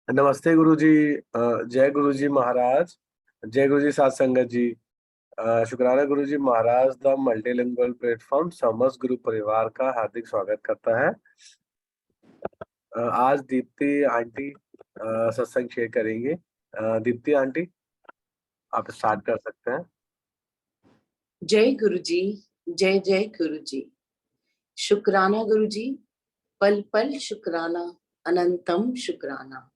नमस्ते गुरु जी। जय गुरु जी महाराज। जय गुरु जी साथ संगत जी। शुक्राना गुरु जी महाराज द मल्टीलिंगुअल प्लेटफॉर्म समस्त गुरु परिवार का हार्दिक स्वागत करता है। आज दीप्ति आंटी सत्संग शेयर करेंगे। दीप्ति आंटी, आप स्टार्ट कर सकते हैं। जय गुरु जी, जय जय गुरु जी। शुक्राना गुरु जी, पल पल शुक्राना, अनंतम शुक्राना।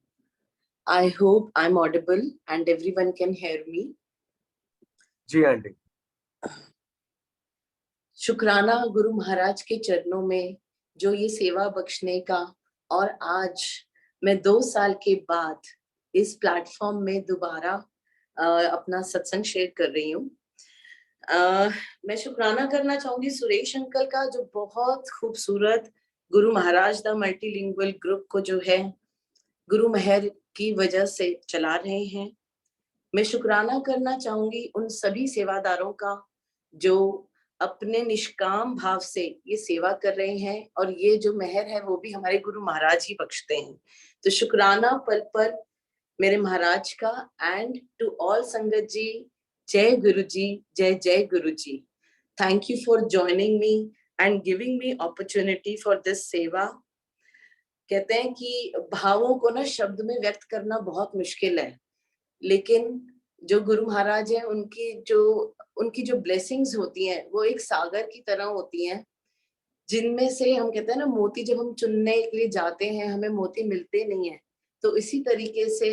I hope I'm audible and everyone can hear me. जी आंटी। शुक्राना गुरु महाराज के चरणों में जो ये सेवा बख्शने का, और आज मैं 2 साल के बाद इस प्लेटफॉर्म में दोबारा अपना सत्संग शेयर कर रही हूँ। मैं शुक्राना करना चाहूंगी सुरेश अंकल का, जो बहुत खूबसूरत Guru Maharaj the multilingual group को जो है गुरु मेहर की वजह से चला रहे हैं। मैं शुक्राना करना चाहूंगी उन सभी सेवादारों का जो अपने निष्काम भाव से ये सेवा कर रहे हैं, और ये जो मेहर है वो भी हमारे गुरु महाराज ही बख्शते हैं। तो शुक्राना पल पल मेरे महाराज का। एंड टू ऑल संगत जी, जय गुरु जी, Jai Jai Guru ji. Thank you for joining me and giving me opportunity for this सेवा। कहते हैं कि भावों को ना शब्द में व्यक्त करना बहुत मुश्किल है, लेकिन जो गुरु महाराज है उनकी जो ब्लेसिंग्स होती हैं वो एक सागर की तरह होती हैं, जिनमें से हम कहते हैं ना, मोती जब हम चुनने के लिए जाते हैं हमें मोती मिलते नहीं है। तो इसी तरीके से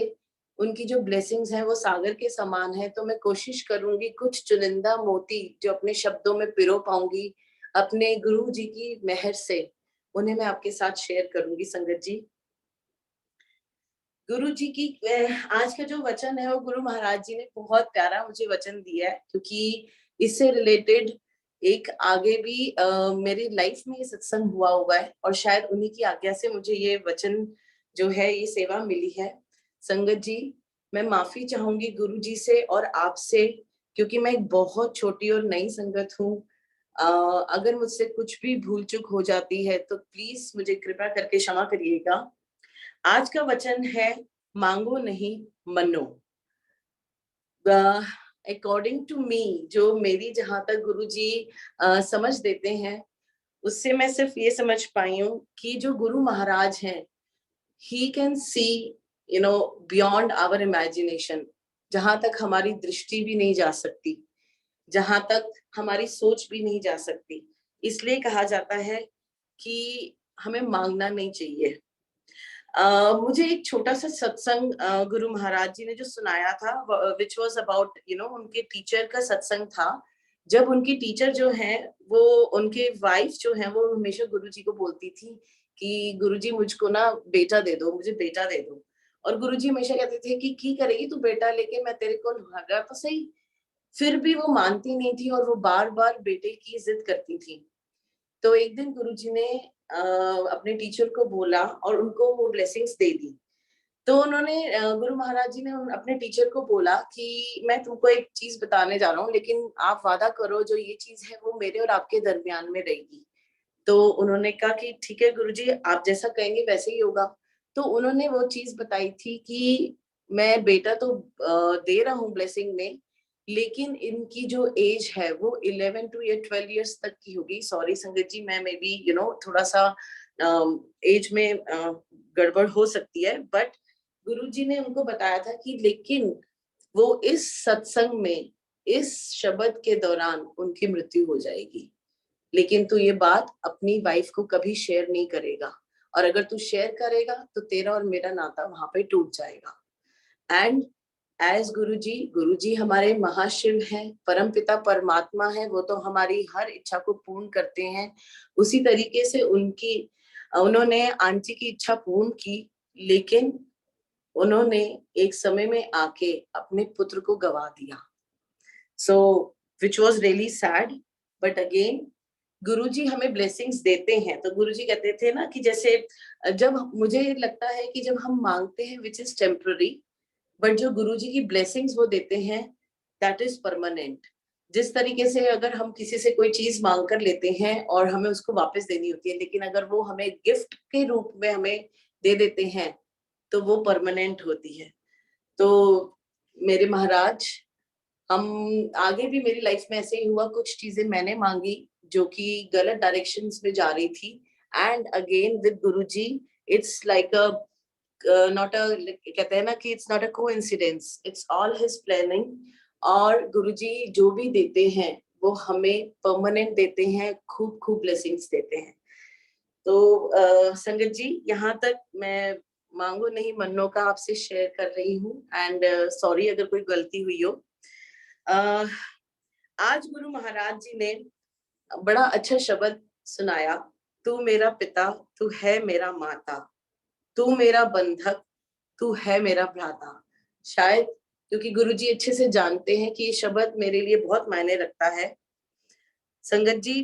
उनकी जो ब्लेसिंग्स हैं वो सागर के समान है। तो मैं कोशिश करूंगी कुछ चुनिंदा मोती जो अपने शब्दों में पिरो पाऊंगी अपने गुरु जी की मेहर से, उन्हें मैं आपके साथ शेयर करूंगी संगत जी। गुरु जी की आज का जो वचन है वो गुरु महाराज जी ने बहुत प्यारा मुझे वचन दिया है, क्योंकि इससे रिलेटेड एक आगे भी मेरी लाइफ में ये सत्संग हुआ है, और शायद उन्हीं की आज्ञा से मुझे ये वचन जो है ये सेवा मिली है। संगत जी, मैं माफी चाहूंगी गुरु जी से और आपसे, क्योंकि मैं एक बहुत छोटी और नई संगत हूँ। अगर मुझसे कुछ भी भूल चूक हो जाती है तो प्लीज मुझे कृपा करके क्षमा करिएगा। आज का वचन है, मांगो नहीं मनो। अकॉर्डिंग टू मी, जो मेरी जहां तक गुरुजी समझ देते हैं, उससे मैं सिर्फ ये समझ पाई हूँ कि जो गुरु महाराज हैं, he can see beyond our imagination. जहां तक हमारी दृष्टि भी नहीं जा सकती, जहां तक हमारी सोच भी नहीं जा सकती। इसलिए कहा जाता है कि हमें मांगना नहीं चाहिए। मुझे एक छोटा सा सत्संग गुरु महाराज जी ने जो सुनाया था, विच वॉज अबाउट उनके टीचर का सत्संग था। जब उनकी टीचर जो है वो, उनके वाइफ जो है वो हमेशा गुरु जी को बोलती थी कि गुरु जी मुझको ना बेटा दे दो, मुझे बेटा दे दो। और गुरु जी हमेशा कहते थे कि की करेगी तू बेटा लेके, मैं तेरे को लगा तो सही। फिर भी वो मानती नहीं थी और वो बार बार बेटे की जिद करती थी। तो एक दिन गुरुजी ने अपने टीचर को बोला और उनको वो ब्लेसिंग्स दे दी। तो उन्होंने गुरु महाराज जी ने अपने टीचर को बोला कि मैं तुमको एक चीज बताने जा रहा हूँ, लेकिन आप वादा करो जो ये चीज है वो मेरे और आपके दरमियान में रहेगी। तो उन्होंने कहा कि ठीक है गुरुजी, आप जैसा कहेंगे वैसे ही होगा। तो उन्होंने वो चीज बताई थी कि मैं बेटा तो दे रहा हूँ ब्लेसिंग में, लेकिन इनकी जो एज है वो 11 टू या 12 इयर्स तक की होगी। सॉरी संगत जी, मैं मे बी थोड़ा सा एज में गड़बड़ हो सकती है, बट गुरुजी ने उनको बताया था कि लेकिन वो इस सत्संग में इस शब्द के दौरान उनकी मृत्यु हो जाएगी, लेकिन तू ये बात अपनी वाइफ को कभी शेयर नहीं करेगा, और अगर तू शेयर करेगा तो तेरा और मेरा नाता वहां पे टूट जाएगा। एंड एज गुरुजी हमारे महाशिव हैं, परम पिता परमात्मा है, वो तो हमारी हर इच्छा को पूर्ण करते हैं। उसी तरीके से उन्होंने आंटी की इच्छा पूर्ण की, लेकिन उन्होंने एक समय में आके अपने पुत्र को गवा दिया। So which was really sad, but again Guruji हमें ब्लेसिंग्स देते हैं। तो गुरुजी कहते थे ना कि जैसे जब मुझे लगता है कि जब हम मांगते हैं विच इज टेम्पररी, बट जो गुरुजी की ब्लेसिंग्स वो देते हैं दैट इज परमानेंट। जिस तरीके से अगर हम किसी से कोई चीज मांग कर लेते हैं और हमें उसको वापस देनी होती है, लेकिन अगर वो हमें गिफ्ट के रूप में हमें दे देते हैं तो वो परमानेंट होती है। तो मेरे महाराज, हम आगे भी मेरी लाइफ में ऐसे ही हुआ, कुछ चीजें मैंने मांगी जो कि गलत डायरेक्शंस में जा रही थी, and again with Guruji it's like a not a, कहते हैं ना कि it's not a coincidence, it's all his planning. और गुरुजी जो भी देते हैं वो हमें परमानेंट देते हैं, खूब खूब ब्लेसिंग्स देते हैं। तो संगत जी, यहाँ तक मैं मांगो नहीं मन्नो का आपसे शेयर कर रही हूँ, एंड सॉरी अगर कोई गलती हुई हो। आज गुरु महाराज जी ने बड़ा अच्छा शब्द सुनाया, तू मेरा पिता, तू है मेरा माता, तू मेरा बंधक, तू है मेरा भ्राता। शायद क्योंकि गुरुजी अच्छे से जानते हैं कि ये शब्द मेरे लिए बहुत मायने रखता है। संगत जी,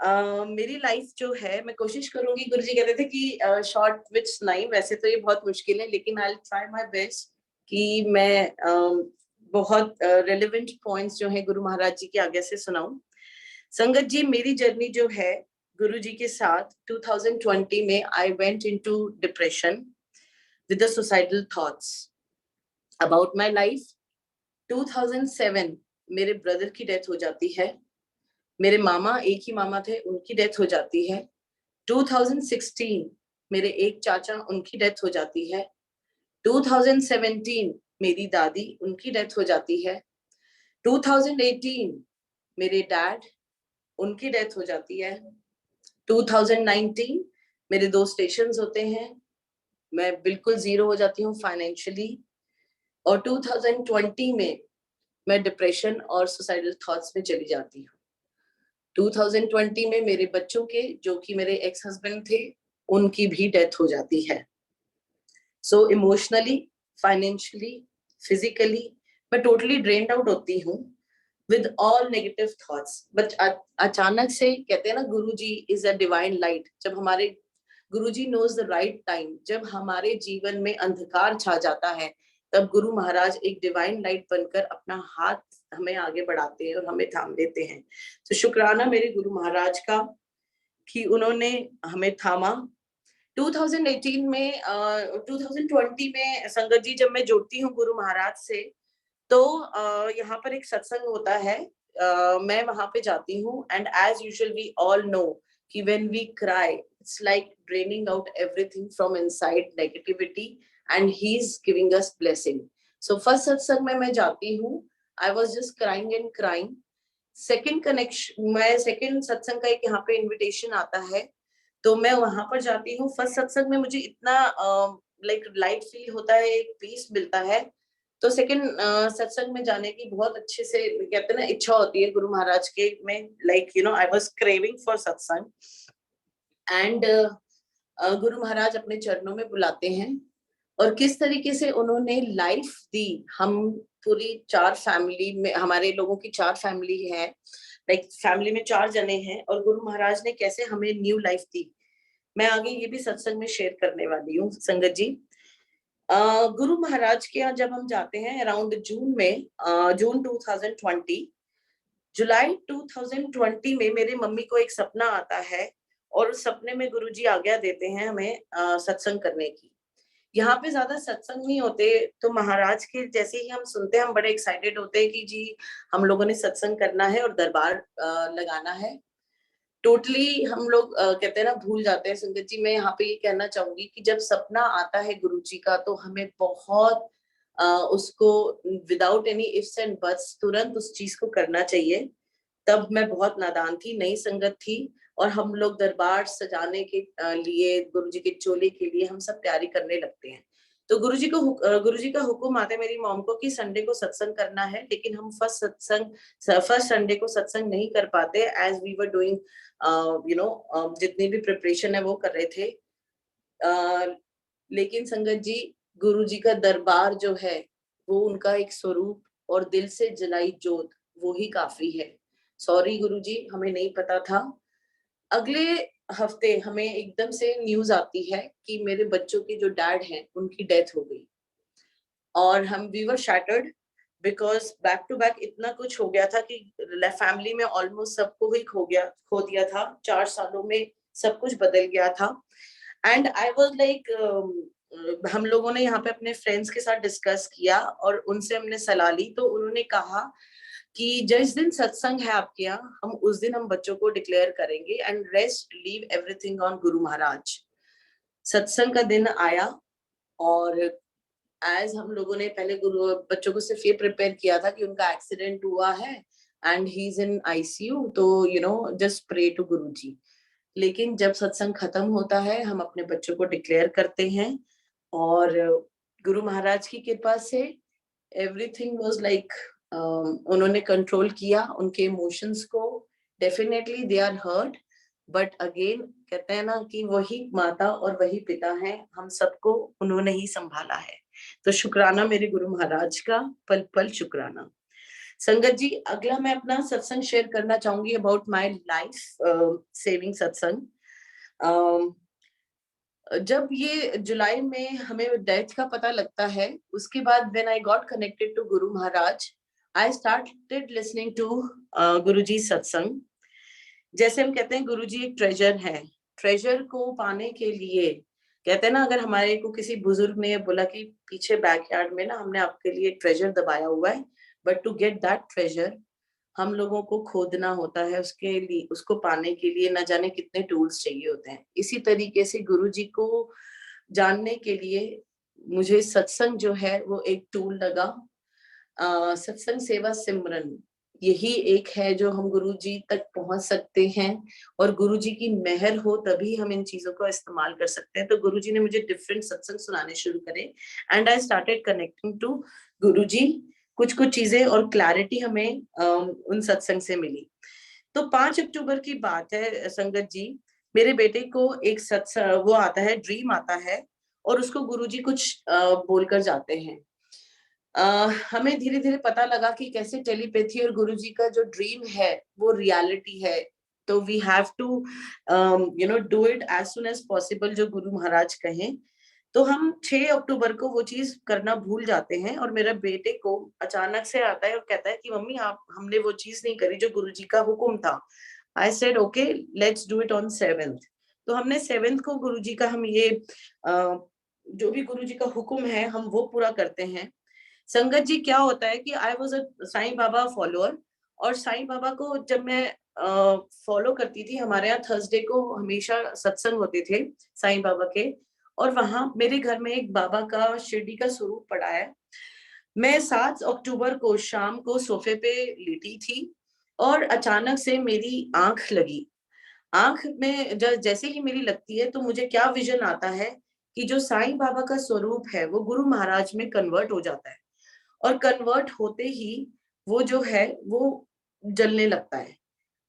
मेरी लाइफ जो है, मैं कोशिश करूंगी, गुरुजी कहते थे कि शॉर्ट विच सुनाई, वैसे तो ये बहुत मुश्किल है, लेकिन I will try my best कि मैं बहुत रेलेवेंट पॉइंट्स जो है गुरु महाराज जी की आज्ञा से सुनाऊं। संगत जी, मेरी जर्नी जो है गुरु जी के साथ 2020 में I went into depression with the suicidal thoughts about my life. 2007 मेरे ब्रदर की डेथ हो जाती है, मेरे मामा, एक ही मामा थे, उनकी डेथ हो जाती है। 2016 मेरे एक चाचा, उनकी डेथ हो जाती है। 2017 मेरी दादी, उनकी डेथ हो जाती है। 2018 मेरे डैड, उनकी डेथ हो जाती है। 2019 मेरे 2 स्टेशंस होते हैं, मैं बिल्कुल जीरो हो जाती हूँ फाइनेंशियली। और 2020 में मैं डिप्रेशन और सुसाइडल थॉट्स में चली जाती हूँ। 2020 में मेरे बच्चों के, जो कि मेरे एक्स हस्बैंड थे, उनकी भी डेथ हो जाती है। सो इमोशनली, फाइनेंशियली, फिजिकली मैं टोटली ड्रेन्ड आउट होती हूँ with all negative thoughts. But अचानक से कहते हैं ना, गुरु जी इज अ डिवाइन लाइट। जब हमारे गुरु जी नोज द राइट टाइम, जब हमारे जीवन में अंधकार छा जाता है, तब गुरु महाराज एक डिवाइन लाइट बनकर अपना हाथ हमें आगे बढ़ाते हैं और हमें थाम देते हैं। तो शुक्राना मेरे गुरु महाराज का कि उन्होंने हमें थामा। 2018 में 2020 में संगत जी, जब मैं जुड़ती हूँ गुरु महाराज से, तो यहाँ पर एक सत्संग होता है, मैं वहां पे जाती हूँ, and as usual we all know कि when we cry it's like draining out everything from inside negativity, and he is giving us blessing. So first सत्संग में मैं जाती हूँ, I was just crying and crying. Second connection, मैं second सत्संग का एक यहाँ पे इनविटेशन आता है, तो मैं वहां पर जाती हूँ। फर्स्ट सत्संग में मुझे इतना लाइक लाइट फील होता है, एक पीस मिलता है। तो सेकंड सत्संग में जाने की बहुत अच्छे से, कहते हैं ना, इच्छा होती है गुरु महाराज के में, like you know I was craving for सत्संग। एंड गुरु महाराज अपने चरणों में बुलाते हैं, और किस तरीके से उन्होंने लाइफ दी। हम पूरी 4 फैमिली में, हमारे लोगों की 4 फैमिली है, लाइक फैमिली में 4 जने हैं, और गुरु महाराज ने कैसे हमें न्यू लाइफ दी, मैं आगे ये भी सत्संग में शेयर करने वाली हूँ संगत जी। गुरु महाराज के यहाँ जब हम जाते हैं अराउंड जून में, जून 2020, जुलाई 2020 में मेरे मम्मी को एक सपना आता है, और उस सपने में गुरुजी आज्ञा देते हैं हमें सत्संग करने की। यहाँ पे ज्यादा सत्संग नहीं होते, तो महाराज के जैसे ही हम सुनते हैं, हम बड़े एक्साइटेड होते हैं कि जी हम लोगों ने सत्संग करना है और दरबार लगाना है। टोटली हम लोग कहते हैं ना, भूल जाते हैं। संगत जी, मैं यहाँ पे ये कहना चाहूंगी कि जब सपना आता है गुरु जी का, तो हमें बहुत उसको without any ifs and buts तुरंत उस चीज को करना चाहिए। तब मैं बहुत नादान थी, नई संगत थी, और हम लोग दरबार सजाने के लिए, गुरु जी के चोले के लिए हम सब तैयारी करने लगते हैं। तो गुरु जी का हुक्म आता है मेरी मॉम को कि संडे को सत्संग करना है, लेकिन हम फर्स्ट संडे को सत्संग नहीं कर पाते, as we were doing you know जितनी भी प्रिपरेशन है वो कर रहे थे। लेकिन संगत जी, गुरु जी का दरबार जो है, वो उनका एक स्वरूप और दिल से जलाई जोत, वो ही काफी है। सॉरी गुरु जी, हमें नहीं पता था। अगले हफ्ते हमें एकदम से न्यूज आती है कि मेरे बच्चों के जो डैड हैं, उनकी डेथ हो गई, और हम we were shattered, because back to back इतना कुछ हो गया था कि फैमिली में ऑलमोस्ट सबको ही खो दिया था। 4 सालों में सब कुछ बदल गया था। एंड आई वाज लाइक हम लोगों ने यहाँ पे अपने फ्रेंड्स के साथ डिस्कस किया और उनसे हमने सलाह ली, तो उन्होंने कहा कि जिस दिन सत्संग है आपके यहाँ, हम उस दिन हम बच्चों को डिक्लेयर करेंगे and rest leave everything on Guru Maharaj. सत्संग का दिन आया और एज हम लोगों ने पहले गुरु बच्चों को सिर्फ ये प्रिपेयर किया था कि उनका एक्सीडेंट हुआ है and he is in ICU, so you know just pray to Guru ji. लेकिन जब सत्संग खत्म होता है, हम अपने बच्चों को डिक्लेयर करते हैं और गुरु महाराज की कृपा से एवरीथिंग वाज लाइक, उन्होंने कंट्रोल किया उनके इमोशंस को। Definitely they are hurt, but again कहते हैं ना कि वही माता और वही पिता हैं, हम सबको उन्होंने ही संभाला है। तो शुक्राना मेरे गुरु महाराज का, पल पल शुक्राना। संगत जी, अगला मैं अपना सत्संग शेयर करना चाहूंगी अबाउट माय लाइफ सेविंग सत्संग। जब ये जुलाई में हमें डेथ का पता लगता है, उसके बाद when I got connected to Guru Maharaj, I started listening to Guruji satsang. जैसे हम कहते हैं गुरुजी एक ट्रेजर है, ट्रेजर को पाने के लिए कहते हैं ना, अगर हमारे को किसी बुजुर्ग ने बोला कि पीछे बैकयार्ड में ना हमने आपके लिए ट्रेजर दबाया हुआ है, but to get that treasure हम लोगों को खोदना होता है, उसके लिए उसको पाने के लिए न जाने कितने टूल्स चाहिए होते हैं। इसी तरीके से गुरुजी को जानने के लिए मुझे सत्संग जो है वो एक टूल लगा। सत्संग सेवा सिमरन यही एक है जो हम गुरुजी तक पहुंच सकते हैं, और गुरुजी की मेहर हो तभी हम इन चीजों का इस्तेमाल कर सकते हैं। तो गुरुजी ने मुझे डिफरेंट सत्संग सुनाने शुरू करे and I started connecting to Guruji. कुछ कुछ चीजें और क्लैरिटी हमें उन सत्संग से मिली। तो 5 अक्टूबर की बात है संगत जी, मेरे बेटे को एक सत्संग वो आता है, ड्रीम आता है और उसको गुरुजी कुछ बोलकर जाते हैं। हमें धीरे धीरे पता लगा कि कैसे टेलीपैथी और गुरुजी का जो ड्रीम है वो रियलिटी है। तो we have to you know do it as soon as possible, जो गुरु महाराज कहें। तो हम 6 अक्टूबर को वो चीज करना भूल जाते हैं और मेरे बेटे को अचानक से आता है और कहता है कि मम्मी आप हमने वो चीज नहीं करी जो गुरुजी का हुक्म था। I said okay let's do it on 7th। तो हमने 7th को गुरुजी का हम ये जो भी गुरुजी का हुक्म है हम वो पूरा करते हैं। संगत जी, क्या होता है कि I was a Sai Baba follower, और साईं बाबा को जब मैं फॉलो करती थी, हमारे यहाँ थर्सडे को हमेशा सत्संग होते थे साईं बाबा के, और वहां मेरे घर में एक बाबा का शिरडी का स्वरूप पड़ा है। मैं 7 अक्टूबर को शाम को सोफे पे लेटी थी और अचानक से मेरी आंख लगी। आंख में जैसे ही मेरी लगती है तो मुझे क्या विजन आता है कि जो साईं बाबा का स्वरूप है वो गुरु महाराज में कन्वर्ट हो जाता है, और कन्वर्ट होते ही वो जो है वो जलने लगता है।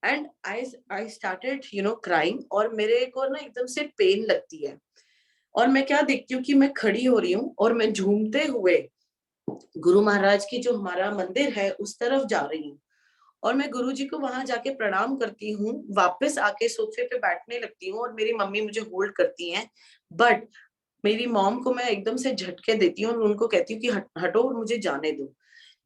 And I started you know crying, और मेरे को ना एकदम से पेन लगती है और मैं क्या देखती हूँ कि मैं खड़ी हो रही हूँ और मैं झूमते हुए गुरु महाराज की जो हमारा मंदिर है उस तरफ जा रही हूँ, और मैं गुरुजी को वहां जाके प्रणाम करती हूँ, वापस आके सोफे पे बैठने लगती हूँ और मेरी मम्मी मुझे होल्ड करती हैं। बट मेरी मॉम को मैं एकदम से झटके देती हूँ और उनको कहती हूँ कि हटो और मुझे जाने दो।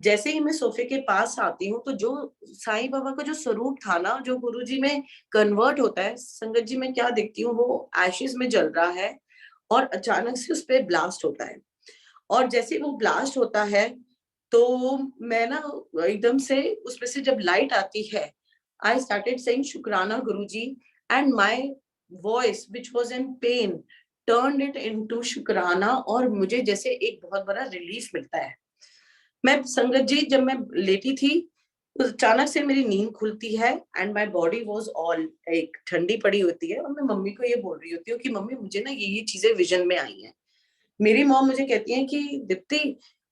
जैसे ही मैं सोफे के पास आती हूँ तो जो साईं बाबा का जो स्वरूप था ना, जो गुरुजी में कन्वर्ट होता है, संगत जी मैं क्या देखती हूँ, वो एशेस में जल रहा है और अचानक से उस पर ब्लास्ट होता है। और जैसे वो ब्लास्ट होता है तो मैं ना एकदम से उसमें से जब लाइट आती है, आई स्टार्टेड सेइंग शुक्राना Guruji, and my voice which was in pain turned it into शुक्राना, और मुझे जैसे एक बहुत बड़ा रिलीफ मिलता है। मैं संगत जी जब मैं लेटी थी तो अचानक से मेरी नींद खुलती है and my body was all एक ठंडी पड़ी होती है, और मैं मम्मी को ये बोल रही होती हूँ कि मम्मी मुझे ना ये चीजें विजन में आई हैं। मेरी मॉम मुझे कहती है कि दीप्ति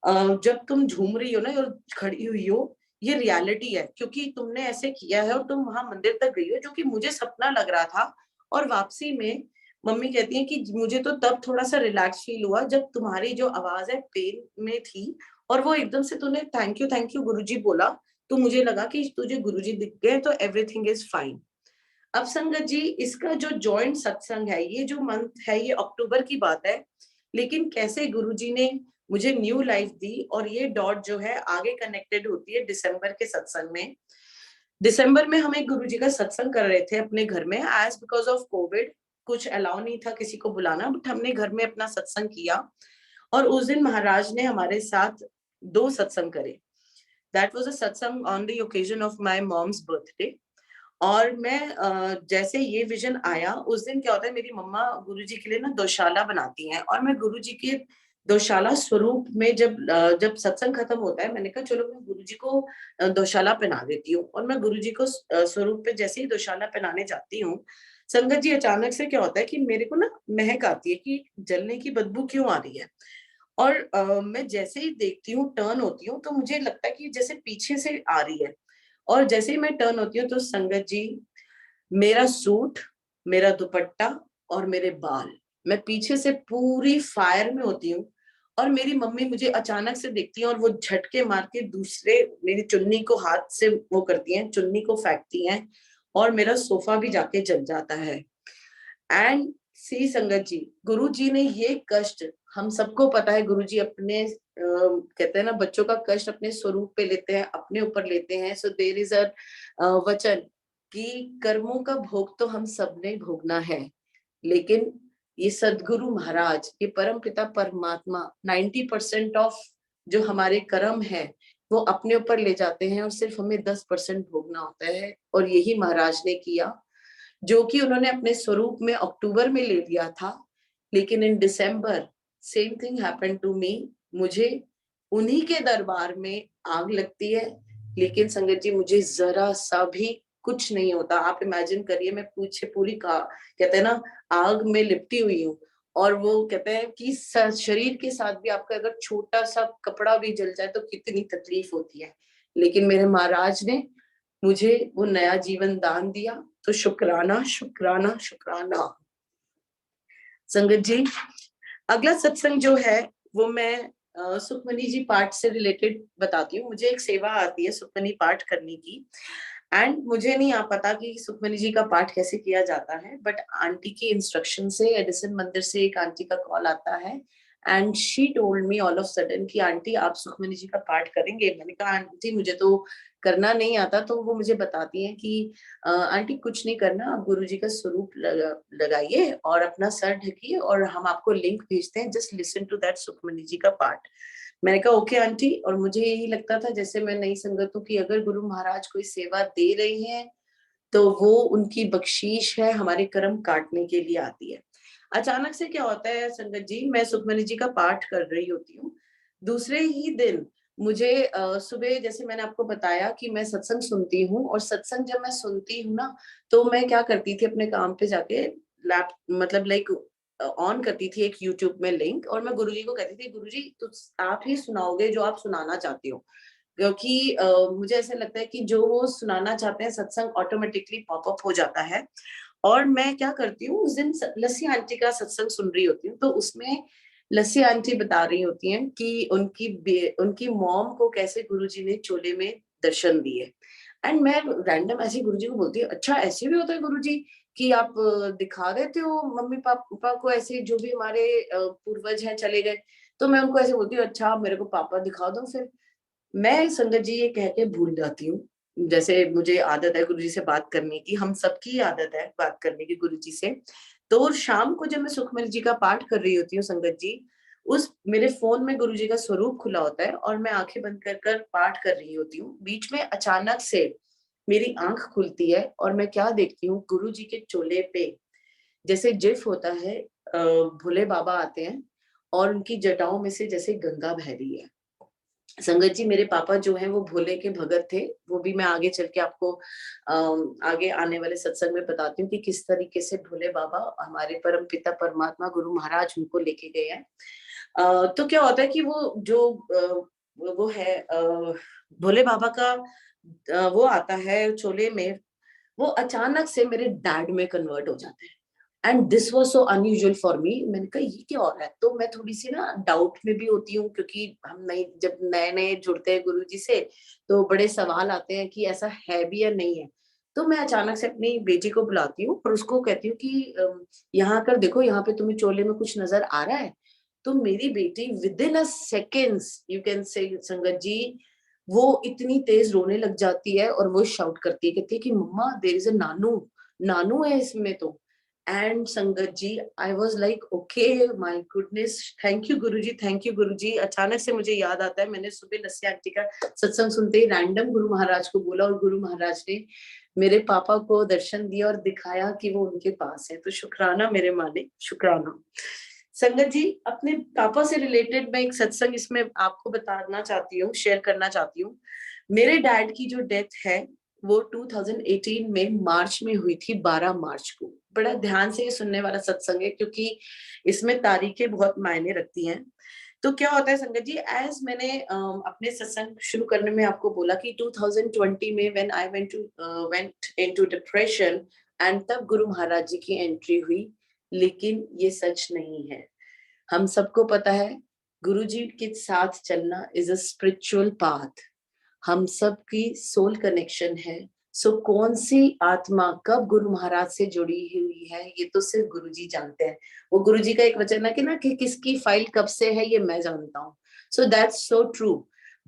जब तुम झूम रही हो ना और खड़ी हुई हो, ये रियलिटी है क्योंकि तुमने ऐसे किया है और तुम वहां मंदिर तक गई हो जो कि मुझे सपना लग रहा था। और वापसी में मम्मी कहती है कि मुझे तो तब थोड़ा सा रिलैक्स फील हुआ जब तुम्हारी जो आवाज है पेन में थी, और वो एकदम से तूने थैंक यू गुरुजी बोला, तो मुझे लगा कि तुझे गुरुजी दिख गए तो एवरीथिंग इज फाइन। अब संगत जी, इसका जो जॉइंट सत्संग है, ये जो मंथ है ये अक्टूबर की बात है, लेकिन कैसे गुरुजी ने मुझे न्यू लाइफ दी, और ये डॉट जो है आगे कनेक्टेड होती है दिसंबर के सत्संग में। दिसंबर में हम एक गुरुजी का सत्संग कर रहे थे अपने घर में एज बिकॉज ऑफ कोविड। कुछ अलाउ नहीं था किसी को बुलाना, बट हमने घर में अपना सत्संग किया। और उस दिन महाराज ने हमारे साथ 2 सत्संग करे। दैट वाज अ सत्संग on the occasion of my mom's birthday. और मैं जैसे ये विजन आया, उस दिन क्या होता है, मेरी मम्मा गुरुजी के लिए ना दोशाला बनाती हैं, और मैं गुरुजी के दोशाला स्वरूप में जब सत्संग खत्म होता है, मैंने कहा चलो मैं गुरुजी को दोशाला पहना देती हूँ। और मैं गुरुजी को स्वरूप पे जैसे ही दोशाला पहनाने जाती हूँ, संगत जी अचानक से क्या होता है कि मेरे को ना महक आती है कि जलने की बदबू क्यों आ रही है। और मैं जैसे ही देखती हूँ, टर्न होती हूँ, तो मुझे लगता है कि जैसे पीछे से आ रही है। और जैसे ही मैं टर्न होती हूँ, तो संगत जी, मेरा सूट, मेरा दुपट्टा और मेरे बाल, मैं पीछे से पूरी फायर में होती हूँ। और मेरी मम्मी मुझे अचानक से देखती हैं और वो झटके मार के दूसरे मेरी चुन्नी को हाथ से वो करती हैं, चुन्नी को फेंकती हैं, और मेरा सोफा भी जाके जल जाता है। एंड सी संगत जी, गुरु जी ने ये कष्ट, हम सबको पता है गुरु जी अपने कहते हैं ना, बच्चों का कष्ट अपने स्वरूप पे लेते हैं, अपने ऊपर लेते हैं। सो देयर इज अ वचन कि कर्मों का भोग तो हम सबने भोगना है, लेकिन ये सदगुरु महाराज, ये परम पिता परमात्मा 90% ऑफ जो हमारे कर्म है वो अपने ऊपर ले जाते हैं, और सिर्फ हमें 10% भोगना होता है। और यही महाराज ने किया, जो कि उन्होंने अपने स्वरूप में अक्टूबर में ले लिया था, लेकिन in December same thing happened to me. मुझे उन्हीं के दरबार में आग लगती है, लेकिन संगत जी मुझे जरा सा भी कुछ नहीं होता। आप इमेजिन करिए, मैं पूछे पूरी का कहते हैं ना आग में लिपटी हुई हूँ, और वो कहते हैं कि शरीर के साथ भी आपका अगर छोटा सा कपड़ा भी जल जाए तो कितनी तकलीफ होती है, लेकिन मेरे महाराज ने मुझे वो नया जीवन दान दिया। तो शुक्राना शुक्राना शुक्राना। संगत जी, अगला सत्संग जो है वो मैं सुखमनी जी पाठ से रिलेटेड बताती हूँ। मुझे एक सेवा आती है सुखमनी पाठ करने की, एंड मुझे नहीं आ पता कि सुखमनी जी का पाठ कैसे किया जाता है, बट आंटी की इंस्ट्रक्शन से एडिसन मंदिर से एक आंटी का कॉल आता है, and she told me all of sudden कि आंटी आप सुखमनी जी का पाठ करेंगे। मैंने कहा आंटी मुझे तो करना नहीं आता। तो वो मुझे बताती हैं कि आंटी कुछ नहीं करना, आप गुरु जी का स्वरूप लगाइए और अपना सर ढकिए, और हम आपको लिंक भेजते हैं, just listen to that Sukhmani ji का पाठ। मैंने कहा ओके आंटी। और मुझे यही लगता था जैसे मैं नई संगत हूँ कि अगर गुरु महाराज कोई सेवा दे रही हैं तो वो उनकी बख्शीश है, हमारे कर्म काटने के लिए आती है। अचानक से क्या होता है संगत जी, मैं सुखमनी जी का पाठ कर रही होती हूँ, दूसरे ही दिन मुझे सुबह, जैसे मैंने आपको बताया कि मैं सत्संग सुनती हूँ, और सत्संग जब मैं सुनती हूँ ना, तो मैं क्या करती थी, अपने काम पे जाके लैप मतलब लाइक ऑन करती थी एक यूट्यूब में लिंक, और मैं गुरुजी को कहती थी गुरुजी तो आप ही सुनाओगे जो आप सुनाना चाहते हो, क्योंकि मुझे ऐसा लगता है कि जो वो सुनाना चाहते हैं सत्संग ऑटोमेटिकली पॉपअप हो जाता है। और मैं क्या करती हूँ, उस दिन लस्सी आंटी का सत्संग सुन रही होती हूँ, तो उसमें लस्सी आंटी बता रही होती हैं कि उनकी मॉम को कैसे गुरुजी ने चोले में दर्शन दिए। एंड मैं रैंडम ऐसे गुरुजी को बोलती हूँ, अच्छा ऐसे भी होता है गुरुजी कि आप दिखा देते हो मम्मी पापा को, ऐसे जो भी हमारे पूर्वज हैं चले गए। तो मैं उनको ऐसे बोलती हूँ, अच्छा आप मेरे को पापा दिखा दो फिर। मैं संगत जी ये कह के भूल जाती हूँ। जैसे मुझे आदत है गुरुजी से बात करने की, हम सबकी आदत है बात करने की गुरुजी से। तो शाम को जब मैं सुखमनी जी का पाठ कर रही होती हूँ संगत जी, उस मेरे फोन में गुरुजी का स्वरूप खुला होता है, और मैं आंखें बंद कर कर पाठ कर रही होती हूँ। बीच में अचानक से मेरी आंख खुलती है, और मैं क्या देखती हूँ, गुरु जी के चोले पे जैसे जिफ होता है, भोले बाबा आते हैं, और उनकी जटाओं में से जैसे गंगा बह रही है। संगत जी, मेरे पापा जो हैं वो भोले के भगत थे। वो भी मैं आगे चल के आपको आगे आने वाले सत्संग में बताती हूँ कि किस तरीके से भोले बाबा हमारे परम पिता परमात्मा गुरु महाराज उनको लेके गए हैं। तो क्या होता है कि वो जो वो है भोले बाबा का वो आता है चोले में, वो अचानक से मेरे डैड में कन्वर्ट हो जाते हैं। And this was so unusual for me. मैंने कहा ये क्या हो रहा है, तो मैं थोड़ी सी ना डाउट में भी होती हूँ, क्योंकि हम नई जब नए नए जुड़ते हैं गुरु जी से, तो बड़े सवाल आते हैं कि ऐसा है भी या नहीं है। तो मैं अचानक से अपनी बेटी को बुलाती हूँ और उसको कहती हूँ कि यहाँ कर देखो, यहाँ पे तुम्हें चोले में कुछ नजर आ रहा है। तो मेरी बेटी with in a seconds, you can say संगत जी, वो इतनी तेज रोने लग जाती है, और वो शाउट करती है, कहती है कि मम्मा देयर इज अ नानू, नानू है इसमें तो। एंड संगत जी, I was like okay, my goodness, thank you Guru ji, thank you Guru जी। अचानक से मुझे याद आता है, मैंने सुबह लस्सी आंटी का सत्संग सुनते ही रैंडम गुरु महाराज को बोला, और गुरु महाराज ने मेरे पापा को दर्शन दिया और दिखाया कि वो उनके पास है। तो शुक्राना मेरे मालिक, शुक्राना। संगत जी, अपने पापा से रिलेटेड मैं एक सत्संग इसमें आपको बताना चाहती हूँ, शेयर करना चाहती हूँ। मेरे डैड की जो डेथ है वो 2018 में मार्च में हुई थी, 12 मार्च को। बड़ा ध्यान से ये सुनने वाला सत्संग है, क्योंकि इसमें तारीखें बहुत मायने रखती हैं। तो क्या होता है संगत जी, एज मैंने अपने सत्संग शुरू करने में आपको बोला कि 2020 में when I went into depression, and तब गुरु महाराज जी की एंट्री हुई। लेकिन ये सच नहीं है। हम सबको पता है, गुरु जी के साथ चलना इज अ स्पिरिचुअल पाथ। हम सबकी सोल कनेक्शन है। सो कौन सी आत्मा कब गुरु महाराज से जुड़ी हुई है, ये तो सिर्फ गुरु जी जानते हैं। वो गुरु जी का एक वचन है कि ना, कि किसकी फाइल कब से है ये मैं जानता हूँ। So that's so true.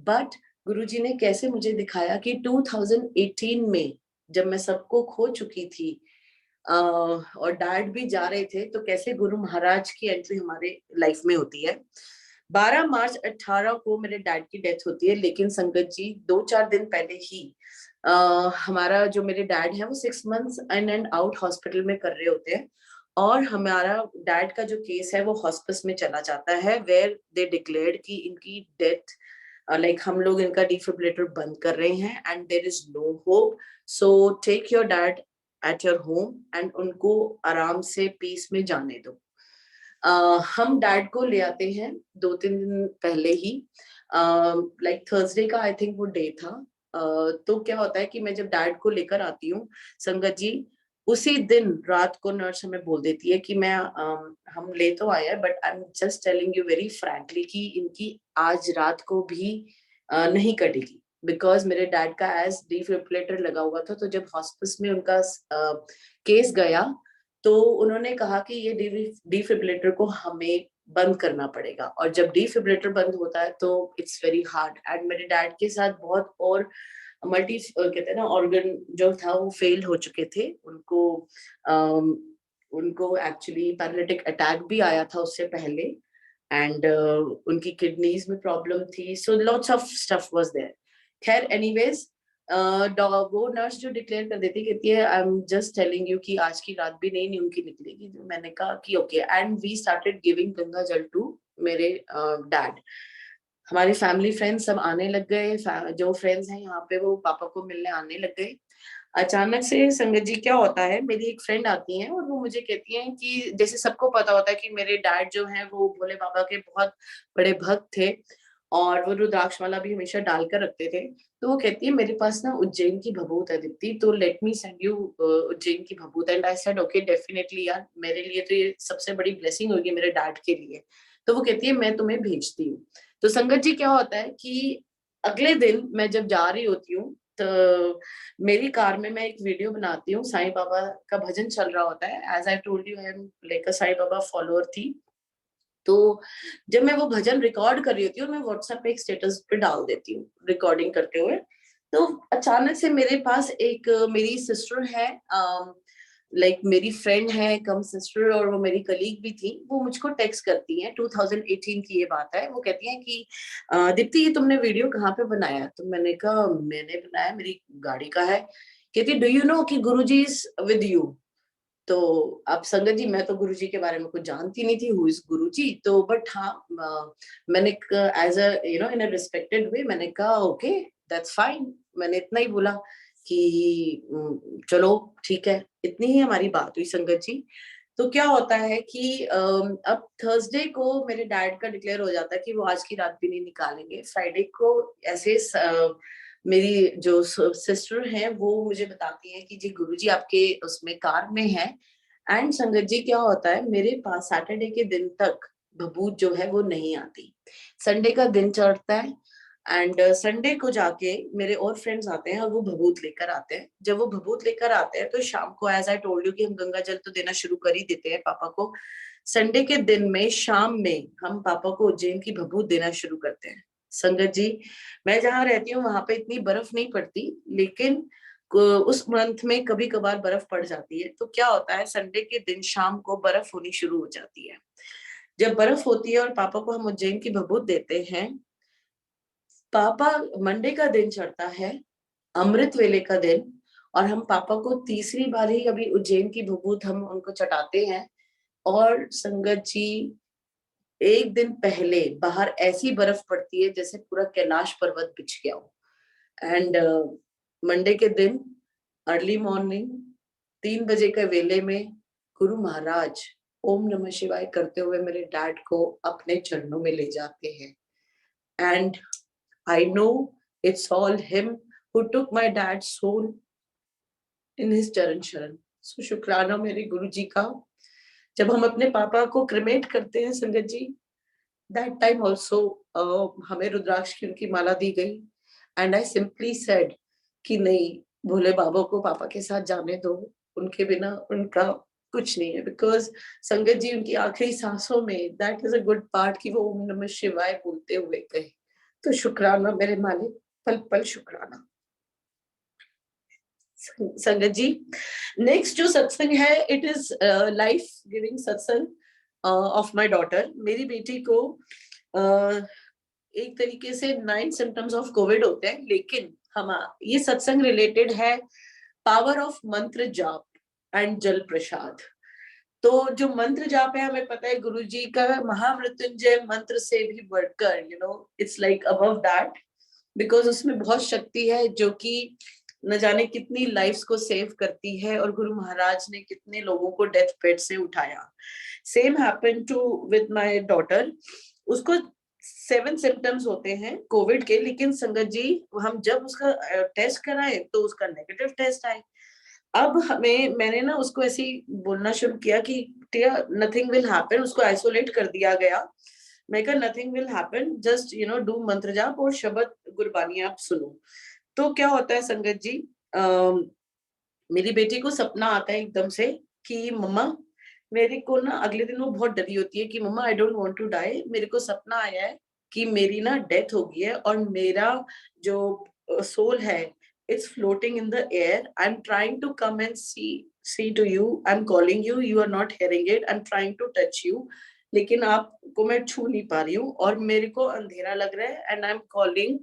But गुरु जी ने कैसे मुझे दिखाया कि 2018 में जब मैं सबको खो चुकी थी, और डैड भी जा रहे थे, तो कैसे गुरु महाराज की एंट्री हमारे लाइफ में होती है। 12 मार्च 18 को मेरे डैड की डेथ होती है। लेकिन संगत जी, 2-4 दिन पहले ही हमारा जो मेरे डैड है वो 6 months in and out hospital में कर रहे होते हैं, और हमारा डैड का जो केस है वो हॉस्पिस में चला जाता है, वेयर दे डिक्लेयर्ड कि इनकी डेथ, लाइक हम लोग इनका डिफिब्रिलेटर बंद कर रहे हैं and there is no hope, so take your dad at your home and उनको आराम से पीस में जाने दो। हम डैड को ले आते हैं 2-3 दिन पहले ही, लाइक थर्सडे का आई थिंक वो डे था। तो क्या होता है कि मैं जब डैड को लेकर आती हूँ संगत जी, उसी दिन रात को नर्स हमें बोल देती है कि हम ले तो आए हैं, but I am just telling you very frankly कि इनकी आज रात को भी नहीं कटेगी। बिकॉज मेरे डैड का एज डिफिब्रिलेटर लगा हुआ था, तो जब हॉस्पिस में उनका केस गया, तो उन्होंने कहा कि ये डिफिब्रिलेटर को हमें बंद करना पड़ेगा, और जब डिफिब्रिलेटर बंद होता है तो इट्स वेरी हार्ड। एंड मेरे डैड के साथ बहुत और मल्टी कहते हैं ना, ऑर्गन जो था वो फेल हो चुके थे। उनको एक्चुअली पैरालिटिक अटैक भी आया था उससे पहले, एंड उनकी किडनीज में प्रॉब्लम थी, so lots of stuff was there. खैर एनीवेज, वो नर्स जो डिक्लेयर कर देती, कहती है I am just telling you कि आज की रात भी नहीं उनकी निकलेगी। तो मैंने कहा कि okay, and we started giving Ganga jal to मेरे डैड। हमारे फैमिली फ्रेंड्स सब आने लग गए, जो फ्रेंड्स हैं यहाँ पे वो पापा को मिलने आने लग गए। अचानक से संगत जी क्या होता है, मेरी एक फ्रेंड आती है और वो मुझे कहती है कि जैसे सबको पता होता है कि मेरे डैड जो है वो भोले बाबा के बहुत बड़े भक्त थे, और वो रुद्राक्ष माला भी हमेशा डालकर रखते थे। तो वो कहती है मेरे पास ना उज्जैन की भभूत है दीप्ति, तो let me send you Ujjain की भभूत। And I said okay definitely यार, मेरे लिए तो ये सबसे बड़ी ब्लेसिंग होगी मेरे डैड के लिए। तो वो कहती है मैं तुम्हें भेजती हूँ। तो संगत जी क्या होता है कि अगले दिन मैं जब जा रही होती हूँ, तो मेरी कार में मैं एक वीडियो बनाती हूँ, साईं बाबा का भजन चल रहा होता है। As I told you, I am like a Sai Baba follower थी। तो जब मैं वो भजन रिकॉर्ड कर रही होती हूँ, मैं व्हाट्सएप पे एक स्टेटस पे डाल देती हूँ रिकॉर्डिंग करते हुए। तो अचानक से मेरे पास एक मेरी सिस्टर है, लाइक मेरी फ्रेंड है कम सिस्टर, और वो मेरी कलीग भी थी। वो मुझको टेक्स्ट करती है, 2018 की ये बात है। वो कहती है कि दीप्ति ये तुमने वीडियो कहाँ पे बनाया? तो मैंने कहा मैंने बनाया, मेरी गाड़ी का है। कहती डू यू नो कि गुरुजी इज विद यू? तो अब संगत जी, मैं तो गुरुजी के बारे में कुछ जानती नहीं थी, हु इज गुरुजी। तो बट हाँ, मैंने as a in a respected वे मैंने कहा ओके दैट्स फाइन। मैंने इतना ही बोला कि चलो ठीक है। इतनी ही हमारी बात हुई संगत जी। तो क्या होता है कि अब थर्सडे को मेरे डैड का डिक्लेयर हो जाता है कि वो आज की रात भी नहीं निकालेंगे। फ्राइडे को ऐसे मेरी जो सिस्टर है वो मुझे बताती है कि जी गुरुजी आपके उसमें कार में है। एंड संगत जी क्या होता है, मेरे पास सैटरडे के दिन तक भभूत जो है वो नहीं आती। संडे का दिन चढ़ता है, एंड संडे को जाके मेरे और फ्रेंड्स आते हैं और वो भभूत लेकर आते हैं। जब वो भभूत लेकर आते हैं तो शाम को, एज आई टोल्ड यू कि हम गंगा जल तो देना शुरू कर ही देते हैं पापा को। संडे के दिन में शाम में हम पापा को उज्जैन की भभूत देना शुरू करते हैं। संगत जी, मैं जहाँ रहती हूँ वहां पे इतनी बर्फ नहीं पड़ती, लेकिन उस मंथ में कभी कभार बर्फ पड़ जाती है, तो क्या होता है संडे के दिन शाम को बर्फ होनी शुरू हो जाती है। जब बर्फ होती है और पापा को हम उज्जैन की भभूत देते हैं, पापा मंडे का दिन चढ़ता है, अमृत वेले का दिन, और हम पापा को तीसरी बार ही अभी उज्जैन की भभूत हम उनको चटाते हैं। और संगत जी, एक दिन पहले बाहर ऐसी बर्फ पड़ती है जैसे पूरा कैलाश पर्वत बिछ गया हो। एंड मंडे के दिन अर्ली मॉर्निंग 3 बजे के वेले में गुरु महाराज ओम नमः शिवाय करते हुए मेरे डैड को अपने चरणों में ले जाते हैं। And I know it's all him who took my dad's soul in his charan sharan. सो शुक्राना मेरे गुरु जी का। जब हम अपने पापा को क्रिमेट करते हैं संगत जी, दैट टाइम ऑल्सो हमें रुद्राक्ष की उनकी माला दी गई। एंड आई सिंपली सेड कि नहीं, भोले बाबा को पापा के साथ जाने दो, उनके बिना उनका कुछ नहीं है। बिकॉज संगत जी उनकी आखिरी सांसों में that is a good part कि वो ओम नमः शिवाय बोलते हुए गए। तो शुक्राना मेरे मालिक, पल पल शुक्राना। संगत जी, नेक्स्ट जो सत्संग है, इट इज लाइफ गिविंग सत्संग ऑफ माय डॉटर। मेरी बेटी को एक तरीके से 9 सिम्टम्स ऑफ कोविड होते हैं, लेकिन हम ये सत्संग रिलेटेड है पावर ऑफ मंत्र जाप एंड जल प्रसाद। तो जो मंत्र जाप है, हमें पता है गुरु जी का महामृत्युंजय मंत्र से भी बढ़कर it's like above that, because उसमें बहुत शक्ति है जो कि न जाने कितनी लाइफ्स को सेव करती है, और गुरु महाराज ने कितने लोगों को डेथ बेड से उठाया। Same happen to with my daughter. उसको 7 सिम्टम्स होते हैं कोविड के, लेकिन संगत जी हम जब उसका टेस्ट कराए तो उसका नेगेटिव टेस्ट आए। अब मैंने ना उसको ऐसे ही बोलना शुरू किया कि टिया नथिंग विल हैपन, उसको आइसोलेट कर दिया गया। मैं कहा nothing will happen, just do मंत्र जाप और शब्द गुरबानी आप सुनो। तो क्या होता है संगत जी, मेरी बेटी को सपना आता है एकदम से कि मम्मा, मेरे को ना अगले दिन वो बहुत डरी होती है कि मम्मा I don't want to die, मेरे को सपना आया है कि मेरी ना डेथ हो गई है और मेरा जो सोल है it's floating in the air. I am trying to come and see to you, I am calling you, you are not hearing it, I am trying to touch you, लेकिन आपको मैं छू नहीं पा रही हूँ और मेरे को अंधेरा लग रहा है। एंड आई एम कॉलिंग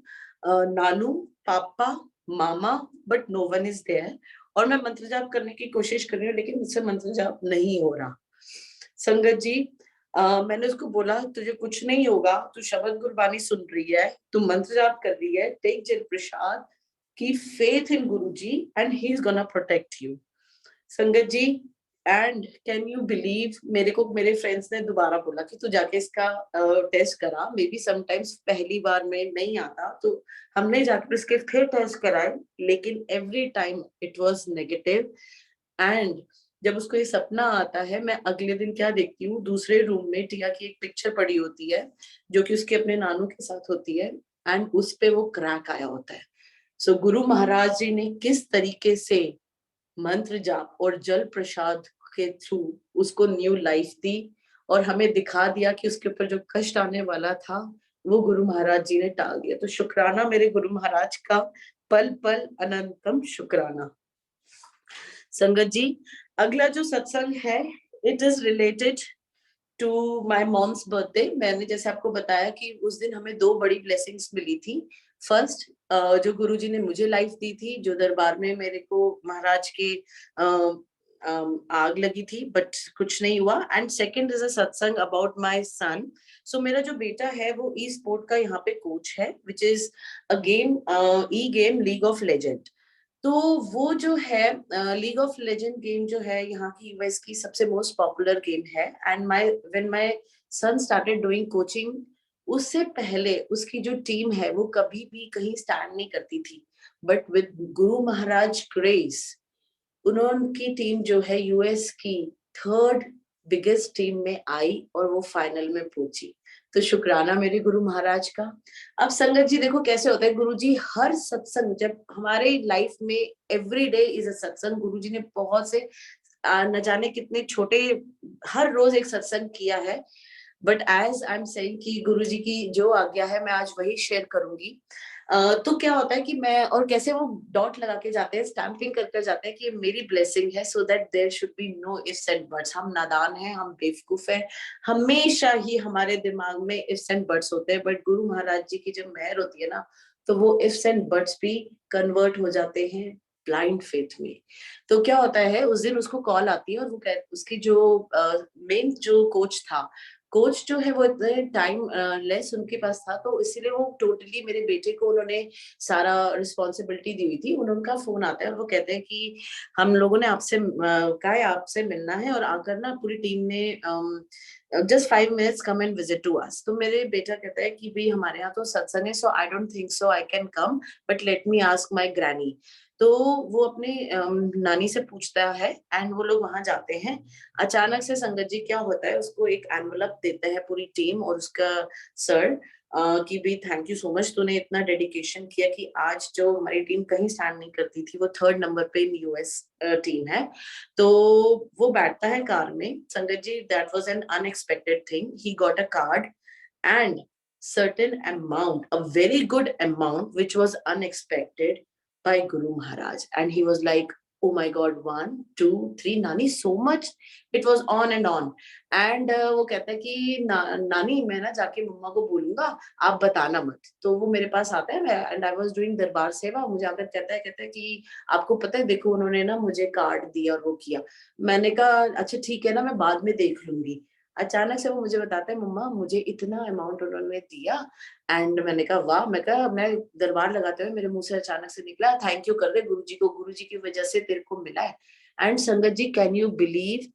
नानू, पापा, मामा, but no one is there. और मैं मंत्र जाप करने की कोशिश कर रही हूँ, लेकिन मुझसे मंत्र जाप नहीं हो रहा। संगत जी, मैंने उसको बोला तुझे कुछ नहीं होगा, तू शब्द गुरबानी सुन रही है, तू मंत्र जाप कर रही है, टेक जल प्रसाद, की faith in guru ji and he is gonna protect you. Sangat ji, and can you believe, मेरे को मेरे फ्रेंड्स ने दोबारा बोला कि तू जाके इसका टेस्ट करा, मे बी समटाइम्स पहली बार में नहीं आता, तो हमने जाकर इसके फिर टेस्ट कराए, लेकिन every time it was negative. And जब उसको ये सपना आता है, मैं अगले दिन क्या देखती हूँ, दूसरे रूम में टिया की एक पिक्चर पड़ी होती है जो कि उसके अपने नानू के साथ होती है, एंड उस पे वो क्रैक आया होता है। सो गुरु महाराज जी ने किस तरीके से मंत्र जाप और जल प्रसाद के थ्रू उसको न्यू लाइफ दी और हमें दिखा दिया कि उसके ऊपर जो कष्ट आने वाला था वो गुरु महाराज जी ने टाल दिया। तो शुक्राना मेरे गुरु महाराज का, पल पल अनंतम शुक्राना। संगत जी, अगला जो सत्संग है, it is related to my mom's birthday. मैंने जैसे आपको बताया कि उस दिन हमें 2 बड़ी ब्लेसिंग्स मिली थी। फर्स्ट, जो गुरुजी ने मुझे लाइफ दी थी, जो दरबार में मेरे को महाराज के आग लगी थी, बट कुछ नहीं हुआ। एंड सेकंड इज अ सत्संग अबाउट माय सन। सो मेरा जो बेटा है वो ई स्पोर्ट का यहाँ पे कोच है, which is a game, E game league of legend. तो वो जो है लीग ऑफ लेजेंड गेम जो है यहाँ की यूएस की सबसे मोस्ट पॉपुलर गेम है। And when my son started doing coaching, उससे पहले उसकी जो टीम है वो कभी भी कहीं स्टैंड नहीं करती थी, but with Guru Maharaj grace उन्होंने टीम जो है यूएस की 3rd बिगेस्ट टीम में आई और वो फाइनल में पहुंची। तो शुक्राना मेरे गुरु महाराज का। अब संगत जी देखो कैसे होता है, गुरु जी हर सत्संग, जब हमारे लाइफ में एवरी डे इज अ सत्संग, गुरु जी ने बहुत से न जाने कितने छोटे हर रोज एक सत्संग किया है, but as I am saying कि गुरु जी की जो आज्ञा है मैं आज वही शेयर करूंगी। तो क्या होता है कि मैं, और कैसे वो डॉट लगा के जाते हैं, स्टैंपिंग कर कर जाते हैं कि ये मेरी ब्लेसिंग है, so that there should be no ifs and buts. हम नादान हैं, हम बेवकूफ हैं, हमेशा ही हमारे दिमाग में इफ्स एंड बट्स होते हैं, बट गुरु महाराज जी की जब मेहर होती है ना, तो वो इफ्स एंड बट्स भी कन्वर्ट हो जाते हैं ब्लाइंड फेथ में। तो क्या होता है, उस दिन उसको कॉल आती है, और वो उसकी जो मेन जो कोच था, कोच जो है वो इतने टाइम लेस उनके पास था, तो इसीलिए वो टोटली मेरे बेटे को उन्होंने सारा रिस्पॉन्सिबिलिटी दी हुई थी। उनका फोन आता है और वो कहते हैं कि हम लोगों ने आपसे कहा है, आपसे मिलना है, और आकर ना पूरी टीम ने just 5 minutes come and visit to us. तो मेरे बेटा कहता है कि भाई हमारे यहाँ तो सत्संग है, so I don't think so I can come, but let me ask my granny. तो वो अपने नानी से पूछता है, एंड वो लोग वहां जाते हैं। अचानक से संगत जी क्या होता है, उसको एक एनवलप देते हैं पूरी टीम और उसका सर, कि भाई थैंक यू सो मच, तूने इतना डेडिकेशन किया कि आज जो हमारी टीम कहीं स्टैंड नहीं करती थी, वो 3rd नंबर पे इन यूएस टीम है। तो वो बैठता है कार में, sangat ji that was an unexpected thing, he got a card and certain amount, a very good amount, which was unexpected by Guru Maharaj. And he was like, oh my God, 1 2 3 Nani, so much. It was on and on. And वो कहता है कि नानी मैं ना जाके मम्मा को बोलूंगा, आप बताना मत। तो वो मेरे पास आता है, एंड आई वाज डूइंग दरबार सेवा, मुझे आकर कहता है कि आपको पता है, देखो उन्होंने ना मुझे कार्ड दिया और वो किया। मैंने कहा अच्छा ठीक है ना, मैं बाद में देख लूंगी। अचानक से वो मुझे बताता है, मम्मा मुझे इतना अमाउंट उन्होंने दिया। एंड मैंने कहा वाह, मैं दरबार लगाते हुए मेरे मुंह से अचानक से निकला, थैंक यू कर दे गुरुजी को, गुरुजी की वजह से तेरे को मिला है। एंड संगत जी कैन यू बिलीव,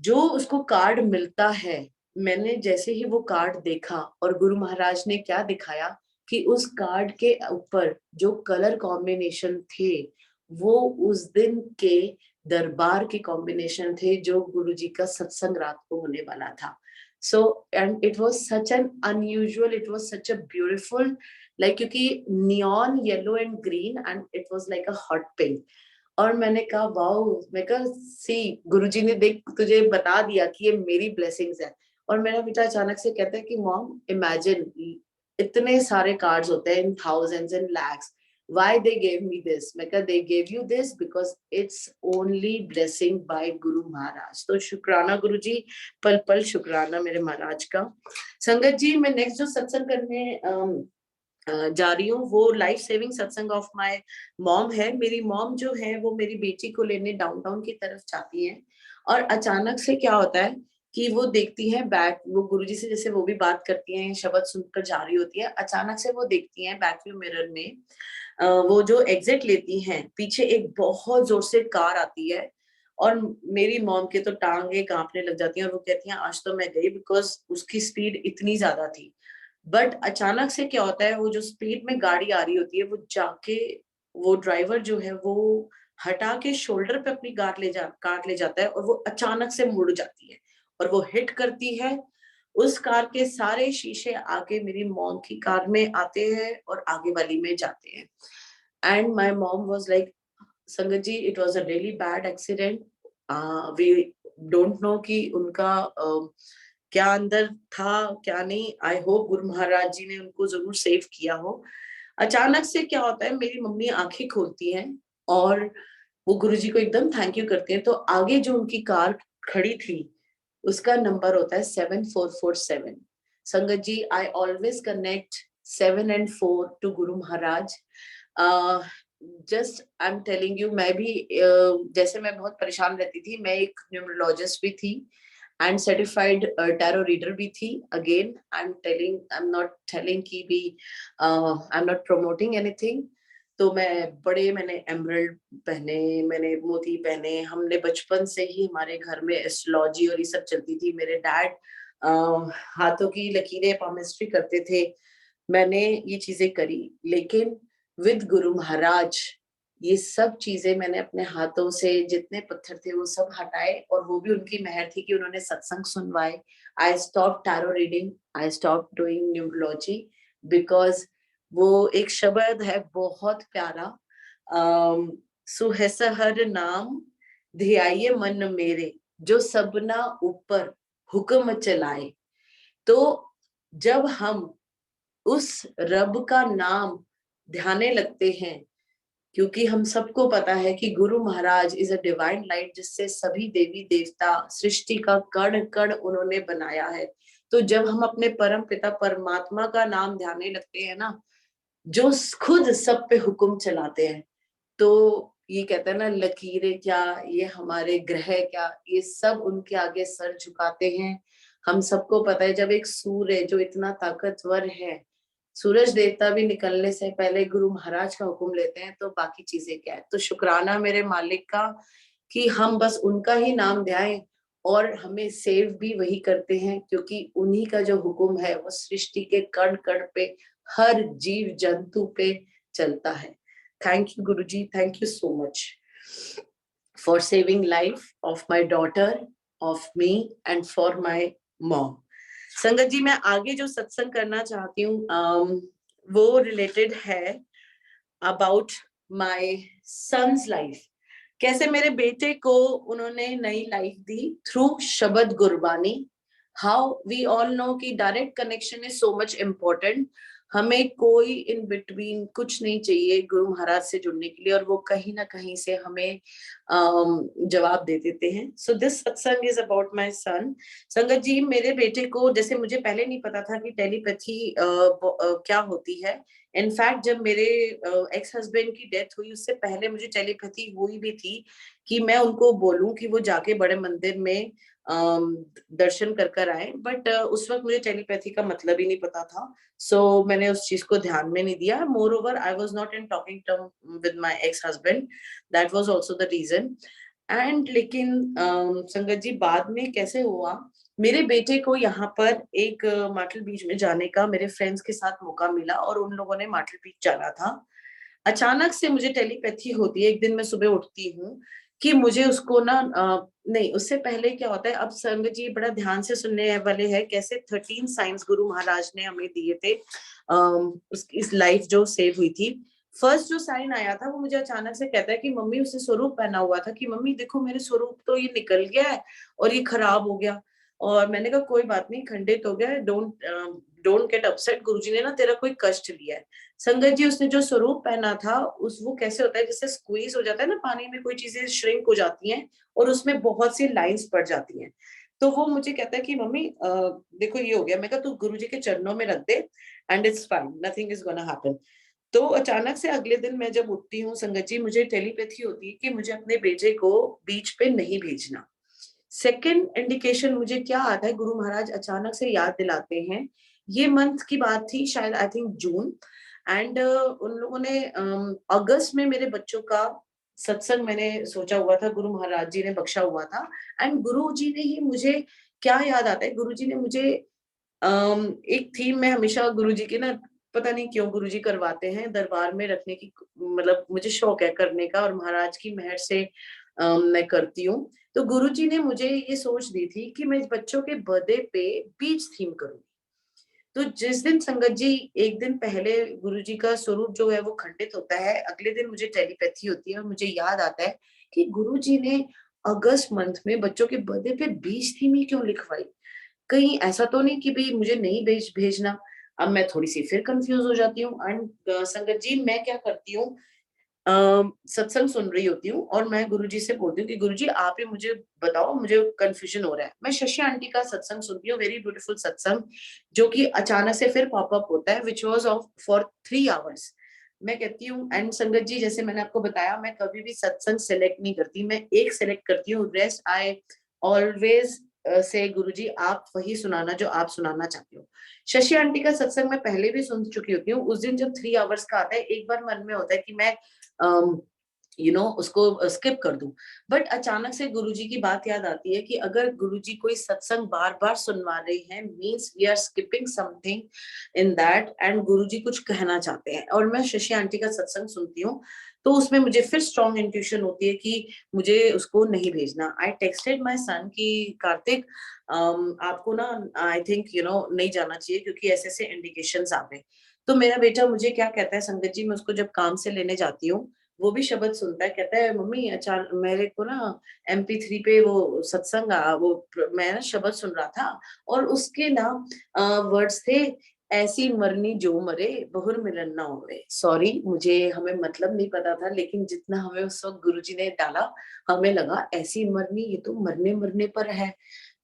जो उसको कार्ड मिलता है, मैंने जैसे ही वो कार्ड देखा, और गुरु महाराज ने क्या दिखाया कि उस कार्ड के ऊपर जो कलर कॉम्बिनेशन थे, वो उस दिन के दरबार के कॉम्बिनेशन थे, जो गुरुजी का सत्संग रात को होने वाला था। So and it was such an unusual, it was such a beautiful, like क्योंकि neon yellow and green, and it was like a hot pink. और मैंने कहा वाओ, मैं कहा सी गुरुजी ने देख तुझे बता दिया कि ये मेरी ब्लेसिंग्स है। और मेरा बेटा अचानक से कहता है कि मॉम इमेजिन, इतने सारे कार्ड्स होते हैं in thousands and lakhs, why they gave me this? मैं कहा they gave you this because it's only blessing by Guru Maharaj। तो शुक्राना गुरु जी, पल पल शुक्राना मेरे महाराज का। संगत जी मैं नेक्स्ट जो सत्संग करने जा रही हूँ, वो लाइफ सेविंग सत्संग ऑफ माय मॉम है। मेरी मॉम जो है वो मेरी बेटी को लेने डाउनटाउन की तरफ जाती है, और अचानक से क्या होता है कि वो देखती है बैक, वो गुरुजी से जैसे वो भी बात करती हैं, शब्द सुनकर जा रही होती है, अचानक से वो देखती हैं बैक व्यू मिरर में, वो जो एग्जिट लेती हैं, पीछे एक बहुत जोर से कार आती है, और मेरी मॉम के तो टांगे कांपने लग जाती हैं, और वो कहती हैं आज तो मैं गई, बिकॉज उसकी स्पीड इतनी ज्यादा थी। बट अचानक से क्या होता है, वो जो स्पीड में गाड़ी आ रही होती है, वो जाके वो ड्राइवर जो है वो हटा के शोल्डर पे अपनी कार ले जाता है, और वो अचानक से मुड़ जाती है, और वो हिट करती है। उस कार के सारे शीशे आगे मेरी मॉम की कार में आते हैं और आगे वाली में जाते हैं। And my mom was like, sangat ji it was a really bad accident, we don't know कि उनका क्या अंदर था क्या नहीं। आई होप गुरु महाराज जी ने उनको जरूर सेव किया हो। अचानक से क्या होता है, मेरी मम्मी आंखें खोलती हैं, और वो गुरुजी को एकदम थैंक यू करती हैं। तो आगे जो उनकी कार खड़ी थी, उसका नंबर होता है 7447। संगत जी I always connect 7 and 4 to Guru Maharaj. Just I am telling you, मैं भी जैसे मैं बहुत परेशान रहती थी, मैं एक न्यूमरोलॉजिस्ट भी थी एंड सर्टिफाइड टैरो रीडर भी थी। Again I am not telling कि भी आई एम नॉट प्रमोटिंग एनीथिंग। तो मैंने एमरल्ड पहने, मैंने मोती पहने, हमने बचपन से ही हमारे घर में एस्ट्रोलॉजी और ये सब चलती थी। मेरे डैड हाथों की लकीरें पामिस्ट्री करते थे, मैंने ये चीजें करी। लेकिन विद गुरु महाराज ये सब चीजें मैंने अपने हाथों से, जितने पत्थर थे वो सब हटाए, और वो भी उनकी मेहर थी कि उन्होंने सत्संग सुनवाए। I stop tarot reading, I stop doing numerology, because वो एक शब्द है बहुत प्यारा, सुहसहर नाम ध्याये मन मेरे, जो सबना ऊपर हुक्म चलाए। तो जब हम उस रब का नाम ध्याने लगते हैं, क्योंकि हम सबको पता है कि Guru Maharaj is a divine light, जिससे सभी देवी देवता सृष्टि का कण कण उन्होंने बनाया है। तो जब हम अपने परम पिता परमात्मा का नाम ध्याने लगते हैं ना, जो खुद सब पे हुक्म चलाते हैं, तो ये कहते हैं ना, लकीरें क्या, ये हमारे ग्रह क्या, ये सब उनके आगे सर झुकाते हैं। हम सबको पता है, जब एक सूर्य जो इतना ताकतवर है, सूरज देवता भी निकलने से पहले गुरु महाराज का हुक्म लेते हैं, तो बाकी चीजें क्या है। तो शुक्राना मेरे मालिक का कि हम बस उनका ही नाम ध्याएं, और हमें सेव भी वही करते हैं, क्योंकि उन्हीं का जो हुक्म है वो सृष्टि के कण कण पे, हर जीव जंतु पे चलता है। Thank you, Guruji. Thank you so much for saving life of my daughter, of me, and for my mom. संगत जी, मैं आगे जो सत्संग करना चाहती हूँ वो रिलेटेड है अबाउट माय सन्स लाइफ। कैसे मेरे बेटे को उन्होंने नई लाइफ दी through shabad Gurbani. How we all know कि direct connection is so much important. हमें कोई इन बिटवीन कुछ नहीं चाहिए गुरु महाराज से जुड़ने के लिए, और वो कहीं ना कहीं से हमें जवाब दे देते हैं। सो दिस सत्संग इज अबाउट माय सन। संगत जी, मेरे बेटे को, जैसे मुझे पहले नहीं पता था कि टेलीपैथी क्या होती है। इनफैक्ट जब मेरे एक्स हस्बैंड की डेथ हुई, उससे पहले मुझे टेलीपैथी हुई भी थी कि मैं उनको बोलूं कि वो जाके बड़े मंदिर में दर्शन कर कर आए, बट उस वक्त मुझे टेलीपैथी का मतलब ही नहीं पता था। सो मैंने उस चीज को ध्यान में नहीं दिया। Moreover, I was not in talking term with my ex husband, that was also the reason. And लेकिन संगत जी, बाद में कैसे हुआ, मेरे बेटे को यहाँ पर एक माटल बीच में जाने का मेरे फ्रेंड्स के साथ मौका मिला, और उन लोगों ने माटल बीच जाना था। अचानक से मुझे टेलीपैथी होती है। एक दिन मैं सुबह उठती हूँ कि मुझे उसको ना नहीं, उससे पहले क्या होता है, अब संगत जी बड़ा ध्यान से सुनने वाले हैं, कैसे 13 साइंस गुरु महाराज ने हमें दिए थे इस लाइफ जो सेव हुई थी। फर्स्ट जो साइन आया था, वो मुझे अचानक से कहता है कि मम्मी, उसे स्वरूप पहना हुआ था कि मम्मी देखो मेरे स्वरूप तो ये निकल गया है और ये खराब हो गया। और मैंने कहा कोई बात नहीं, खंडित हो गया है, डोंट गेट अपसेट, गुरुजी ने ना तेरा कोई कष्ट लिया है। संगत जी, उसने जो स्वरूप पहना था, उस वो कैसे होता है, जैसे स्क्वीज हो जाता है ना पानी में, कोई चीजें श्रिंक हो जाती हैं और उसमें बहुत सी लाइंस पड़ जाती हैं। तो वो मुझे कहता है कि मम्मी देखो ये हो गया। मैं कहा तू गुरुजी के चरणों में रख दे, and it's fine, nothing is gonna happen. तो अचानक से अगले दिन मैं जब उठती हूँ संगत जी, मुझे टेलीपैथी होती है कि मुझे अपने बेटे को बीच पे नहीं भेजना। सेकेंड इंडिकेशन मुझे क्या आता है, गुरु महाराज अचानक से याद दिलाते हैं। ये मंथ की बात थी, शायद आई थिंक जून। एंड उन लोगों ने अगस्त में मेरे बच्चों का सत्संग मैंने सोचा हुआ था, गुरु महाराज जी ने बख्शा हुआ था। एंड गुरु जी ने ही मुझे, क्या याद आता है, गुरु जी ने मुझे एक थीम में हमेशा गुरु जी की ना, पता नहीं क्यों गुरु जी करवाते हैं दरबार में रखने की, मतलब मुझे शौक है करने का, और महाराज की मेहर से मैं करती हूँ। तो गुरुजी ने मुझे ये सोच दी थी कि मैं बच्चों के बर्थडे पे बीच थीम करूंगी। तो जिस दिन संगत जी, एक दिन पहले गुरुजी का स्वरूप जो है वो खंडित होता है, अगले दिन मुझे टेलीपैथी होती है, और मुझे याद आता है कि गुरुजी ने अगस्त मंथ में बच्चों के बर्थडे पे बीच थीम ही क्यों लिखवाई। कहीं ऐसा तो नहीं कि भाई मुझे नहीं भेजना। अब मैं थोड़ी सी फिर कंफ्यूज हो जाती हूँ। एंड संगत जी, मैं क्या करती हूँ, सत्संग सुन रही होती हूँ और मैं गुरुजी से बोलती हूँ कि गुरुजी आप ही मुझे बताओ, मुझे कंफ्यूजन हो रहा है। मैं शशि आंटी का सत्संग सुनती हूँ, वेरी ब्यूटीफुल सत्संग, जो कि अचानक से फिर पॉप अप होता है, which was of for 3 hours. मैं कहती हूँ, एंड संगत जी जैसे मैंने आपको बताया, मैं कभी भी सत्संग सेलेक्ट नहीं करती, मैं एक सेलेक्ट करती हूँ, रेस्ट आई ऑलवेज से गुरुजी आप वही सुनाना जो आप सुनाना चाहते हो। शशि आंटी का सत्संग मैं पहले भी सुन चुकी होती हूँ। उस दिन जब 3 आवर्स का आता है, एक बार मन में होता है कि मैं उसको स्किप कर दूं, बट अचानक से गुरुजी की बात याद आती है कि अगर गुरुजी कोई सत्संग बार बार सुनवा रहे हैं, means we are skipping something in that, and Guruji कुछ कहना चाहते हैं। और मैं शशि आंटी का सत्संग सुनती हूँ, तो उसमें मुझे फिर स्ट्रॉन्ग इंट्यूशन होती है कि मुझे उसको नहीं भेजना। आई टेक्सटेड माई सन कि कार्तिक, आपको ना आई थिंक नहीं जाना चाहिए, क्योंकि ऐसे ऐसे इंडिकेशंस आ गए। तो मेरा बेटा मुझे क्या कहता है संगत जी, मैं उसको जब काम से लेने जाती हूँ, वो भी शब्द सुनता है, कहता है मम्मी अचानक मेरे को ना MP3 पे वो सत्संग मैं ना शब्द सुन रहा था, और उसके ना वर्ड्स थे ऐसी मरनी जो मरे, बहुर मिलन ना होवे। सॉरी, मुझे हमें मतलब नहीं पता था, लेकिन जितना हमें उस वक्त गुरुजी ने डाला, हमें लगा ऐसी मरनी, ये तो मरने मरने पर है।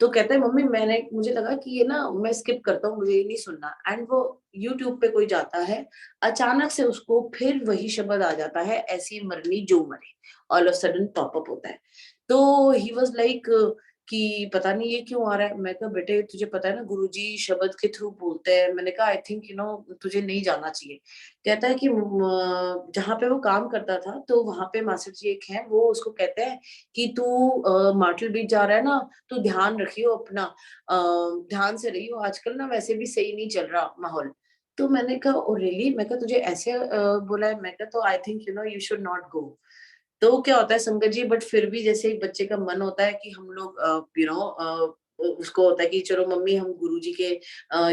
तो कहते हैं मम्मी, मुझे लगा कि ये ना मैं स्किप करता हूँ, मुझे ये नहीं सुनना। एंड वो यूट्यूब पे कोई जाता है, अचानक से उसको फिर वही शब्द आ जाता है, ऐसी मरनी जो मरे, all of sudden pop up होता है। तो ही वाज लाइक कि पता नहीं ये क्यों आ रहा है। मैं कहा बेटे तुझे पता है ना गुरुजी शब्द के थ्रू बोलते हैं। मैंने कहा आई थिंक तुझे नहीं जाना चाहिए। कहता है कि जहाँ पे वो काम करता था तो वहां पे मास्टर जी एक है, वो उसको कहते हैं कि तू मार्टल बीच जा रहा है ना, तू ध्यान रखियो अपना, ध्यान से रहियो, आजकल ना वैसे भी सही नहीं चल रहा माहौल। तो मैंने कहा ओ रियली, मैं कहा तुझे ऐसे बोला है। मैं कहा तो आई think you should not go. तो क्या होता है संगत जी, बट फिर भी जैसे एक बच्चे का मन होता है कि हम लोग उसको होता है कि चलो मम्मी हम गुरुजी के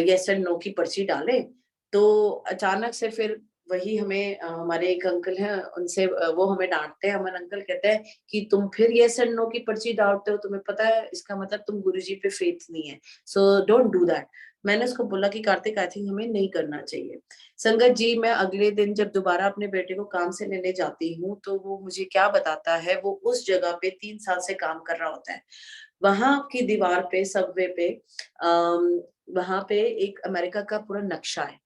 यस एंड नो की पर्ची डालें। तो अचानक से फिर वही हमें हमारे एक अंकल हैं, उनसे वो हमें डांटते हैं। हमारे अंकल कहते हैं कि तुम फिर यस एंड नो की पर्ची डालते हो, तुम्हें पता है इसका मतलब तुम गुरुजी पे फेथ नहीं है, सो डोंट डू दैट। मैंने उसको बोला कि कार्तिक आई थिंक हमें नहीं करना चाहिए। संगत जी, मैं अगले दिन जब दोबारा अपने बेटे को काम से लेने जाती हूँ तो वो मुझे क्या बताता है, वो उस जगह पे 3 साल से काम कर रहा होता है। वहां की दीवार पे, सबवे पे, वहां पे एक अमेरिका का पूरा नक्शा है।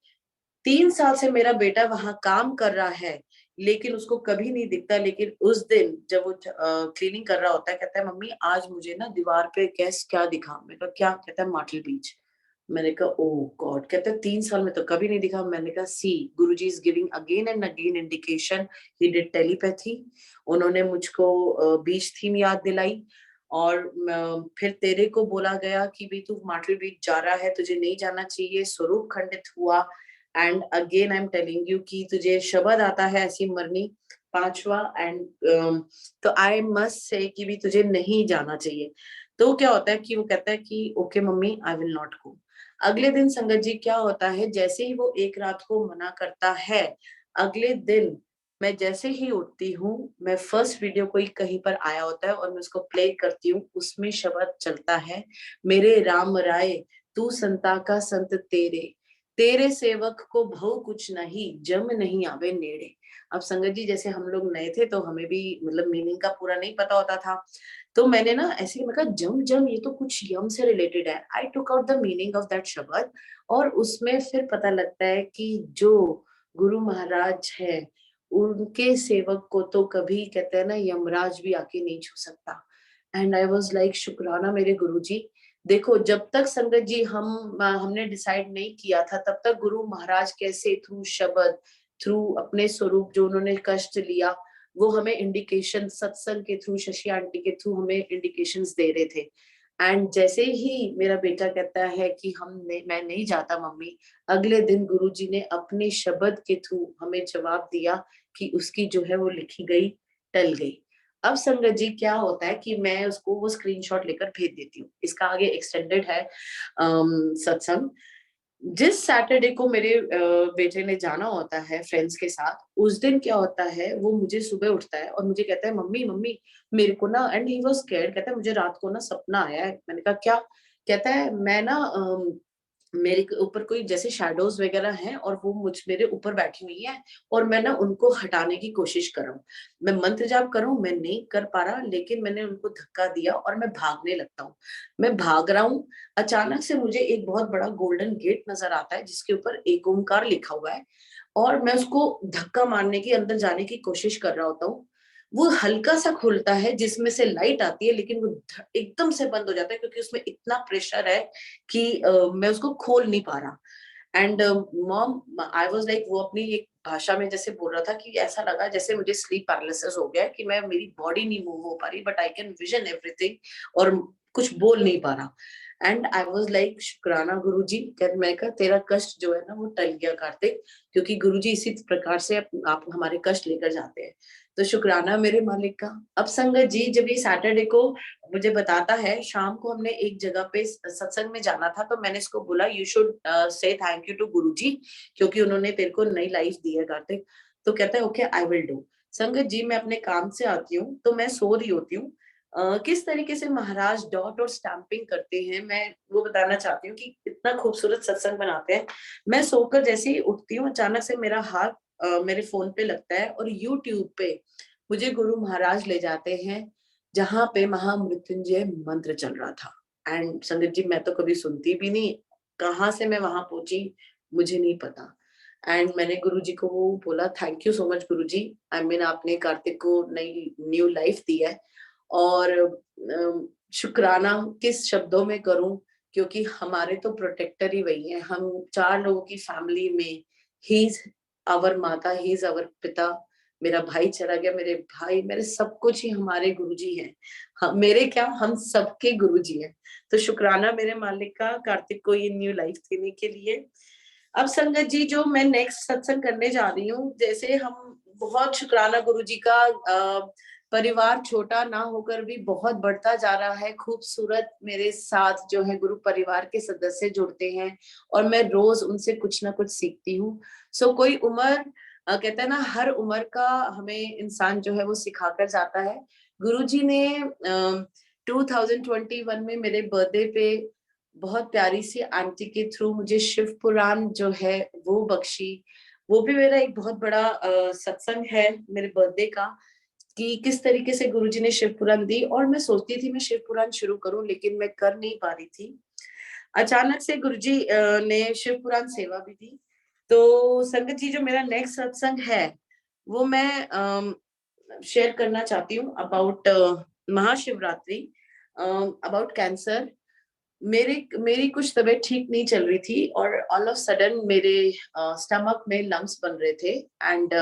3 साल से मेरा बेटा वहां काम कर रहा है, लेकिन उसको कभी नहीं दिखता। लेकिन उस दिन जब वो क्लीनिंग कर रहा होता है, कहता है मम्मी आज मुझे ना दीवार पे गैस क्या दिखा। मैं कहा क्या? कहता है मार्टल बीच। मैंने कहा ओ गॉड। कहते हैं 3 साल में तो कभी नहीं दिखा। मैंने कहा see, Guruji is giving again and again indication, he did telepathy. उन्होंने मुझको बीच थीम याद दिलाई, और फिर तेरे को बोला गया कि भी तू मार्टल बीच जा रहा है, तुझे नहीं जाना चाहिए, स्वरूप खंडित हुआ। And again I am telling you कि तुझे शब्द आता है ऐसी मरनी, पांचवा। एंड तो आई मस्ट से कि भी तुझे नहीं जाना चाहिए। तो क्या होता है कि वो कहता है कि okay mummy I will not go. अगले दिन संगत जी क्या होता है, जैसे ही वो एक रात को मना करता है, अगले दिन मैं जैसे ही उठती हूँ, मैं फर्स्ट वीडियो कोई कहीं पर आया होता है और मैं उसको प्ले करती हूँ, उसमें शब्द चलता है, मेरे राम राय तू संता का संत तेरे, तेरे सेवक को भव कुछ नहीं, जम नहीं आवे नेड़े। अब संगत जी जैसे हम लोग नए थे तो हमें भी मतलब मीनिंग का पूरा नहीं पता होता था। तो मैंने ना ऐसे ही मैं कहा जम जम ये तो कुछ यम से रिलेटेड है। I took out the meaning of that shabad, और उसमें फिर पता लगता है कि जो गुरु महाराज है, उनके सेवक को तो कभी कहते हैं ना यमराज भी आके नहीं छू सकता। एंड आई वाज लाइक शुक्राना मेरे गुरुजी। देखो जब तक संगत जी हमने डिसाइड नहीं किया था, तब तक गुरु महाराज कैसे थ्रू शब्द, थ्रू अपने स्वरूप जो उन्होंने कष्ट लिया, वो हमें इंडिकेशन सत्संग के थ्रू, शशि आंटी के थ्रू हमें इंडिकेशंस दे रहे थे। एंड जैसे ही मेरा बेटा कहता है कि मैं नहीं जाता मम्मी, अगले दिन गुरुजी ने अपने शब्द के थ्रू हमें जवाब दिया कि उसकी जो है वो लिखी गई टल गई। अब संगत जी क्या होता है कि मैं उसको वो स्क्रीनशॉट लेकर भेज देती हूँ। इसका आगे एक्सटेंडेड है सत्संग। जिस सैटरडे को मेरे बेटे ने जाना होता है फ्रेंड्स के साथ, उस दिन क्या होता है, वो मुझे सुबह उठता है और मुझे कहता है मम्मी मम्मी मेरे को ना, एंड ही वाज स्कैर्ड, कहता है मुझे रात को ना सपना आया है। मैंने कहा क्या? कहता है मैं ना मेरे ऊपर कोई जैसे शैडोज वगैरह हैं और वो मेरे ऊपर बैठी हुई है, और मैं ना उनको हटाने की कोशिश कर रहा हूँ। मैं मंत्र जाप कर रहा हूँ, मैं नहीं कर पा रहा, लेकिन मैंने उनको धक्का दिया और मैं भागने लगता हूँ। मैं भाग रहा हूँ, अचानक से मुझे एक बहुत बड़ा गोल्डन गेट नजर आता है जिसके ऊपर एक ओमकार लिखा हुआ है, और मैं उसको धक्का मारने की अंदर जाने की कोशिश कर रहा होता हूँ। वो हल्का सा खुलता है जिसमें से लाइट आती है, लेकिन वो एकदम से बंद हो जाता है क्योंकि उसमें इतना प्रेशर है कि मैं उसको खोल नहीं पा रहा। And mom I was like, वो अपनी एक भाषा में जैसे बोल रहा था कि ऐसा लगा जैसे मुझे स्लीप पैरालिसिस हो गया है, कि मैं मेरी बॉडी नहीं मूव हो पा रही, but I can vision everything, और कुछ बोल नहीं पा रहा। एंड आई वाज लाइक शुक्राना गुरुजी, मैं कहा तेरा कष्ट जो है ना वो टल गया कार्तिक, क्योंकि गुरुजी इसी प्रकार से आप हमारे कष्ट लेकर जाते हैं। तो शुक्राना मेरे मालिक का। अब संगत जी जब ये सैटरडे को मुझे बताता है, शाम को हमने एक जगह पे सत्संग में जाना था, तो मैंने इसको बोला you should say thank you to Guruji, क्योंकि उन्होंने तेरे को नई लाइफ दी है कार्तिक। तो कहता है ओके आई विल डू। संगत जी मैं अपने काम से आती हूँ तो मैं सो रही होती हूँ, किस तरीके से महाराज डॉट और स्टैंपिंग करते हैं, मैं वो बताना चाहती हूँ कि इतना खूबसूरत सत्संग बनाते हैं। मैं सोकर जैसे ही उठती हूँ, अचानक से मेरा हाथ मेरे फोन पे लगता है और यूट्यूब पे मुझे गुरु महाराज ले जाते हैं, जहाँ पे महामृत्युंजय मंत्र चल रहा था। एंड संगत जी, मैं तो कभी सुनती भी नहीं, कहाँ से मैं वहां पहुंची मुझे नहीं पता। एंड मैंने गुरुजी को वो बोला, thank you so much Guruji, I mean आपने कार्तिक को नई न्यू लाइफ दी है। और शुक्राना किस शब्दों में करूं, क्योंकि हमारे तो प्रोटेक्टर ही वही है। हम 4 लोगों की फैमिली में ही इज आवर माता, ही इज आवर पिता। मेरा भाई चला गया, मेरे भाई, मेरे सब कुछ ही हमारे गुरुजी हैं। मेरे क्या, हम सबके गुरुजी हैं। तो शुक्राना मेरे मालिक का, कार्तिक को ये न्यू लाइफ देने के लिए। अब संगत जी, जो मैं नेक्स्ट सत्संग करने जा रही हूँ, जैसे हम बहुत शुक्राना गुरुजी का, परिवार छोटा ना होकर भी बहुत बढ़ता जा रहा है। खूबसूरत मेरे साथ जो है गुरु परिवार के सदस्य जुड़ते हैं और मैं रोज उनसे कुछ ना कुछ सीखती हूँ। सो कोई उम्र, कहते हैं ना, हर उम्र का हमें इंसान जो है वो सिखाकर जाता है। गुरुजी ने 2021 में मेरे बर्थडे पे बहुत प्यारी सी आंटी के थ्रू मुझे शिव पुराण जो है वो बख्शी। वो भी मेरा एक बहुत बड़ा सत्संग है मेरे बर्थडे का, कि किस तरीके से गुरुजी ने शिव पुराण दी। और मैं सोचती थी मैं शिव पुराण शुरू करूं, लेकिन मैं कर नहीं पा रही थी। अचानक से गुरुजी ने शिव पुराण सेवा भी दी। तो संगत जी, जो मेरा नेक्स्ट सत्संग है वो मैं शेयर करना चाहती हूँ अबाउट महाशिवरात्रि, अबाउट कैंसर। मेरी कुछ तबीयत ठीक नहीं चल रही थी और ऑल ऑफ सडन मेरे स्टमक में लम्स बन रहे थे। एंड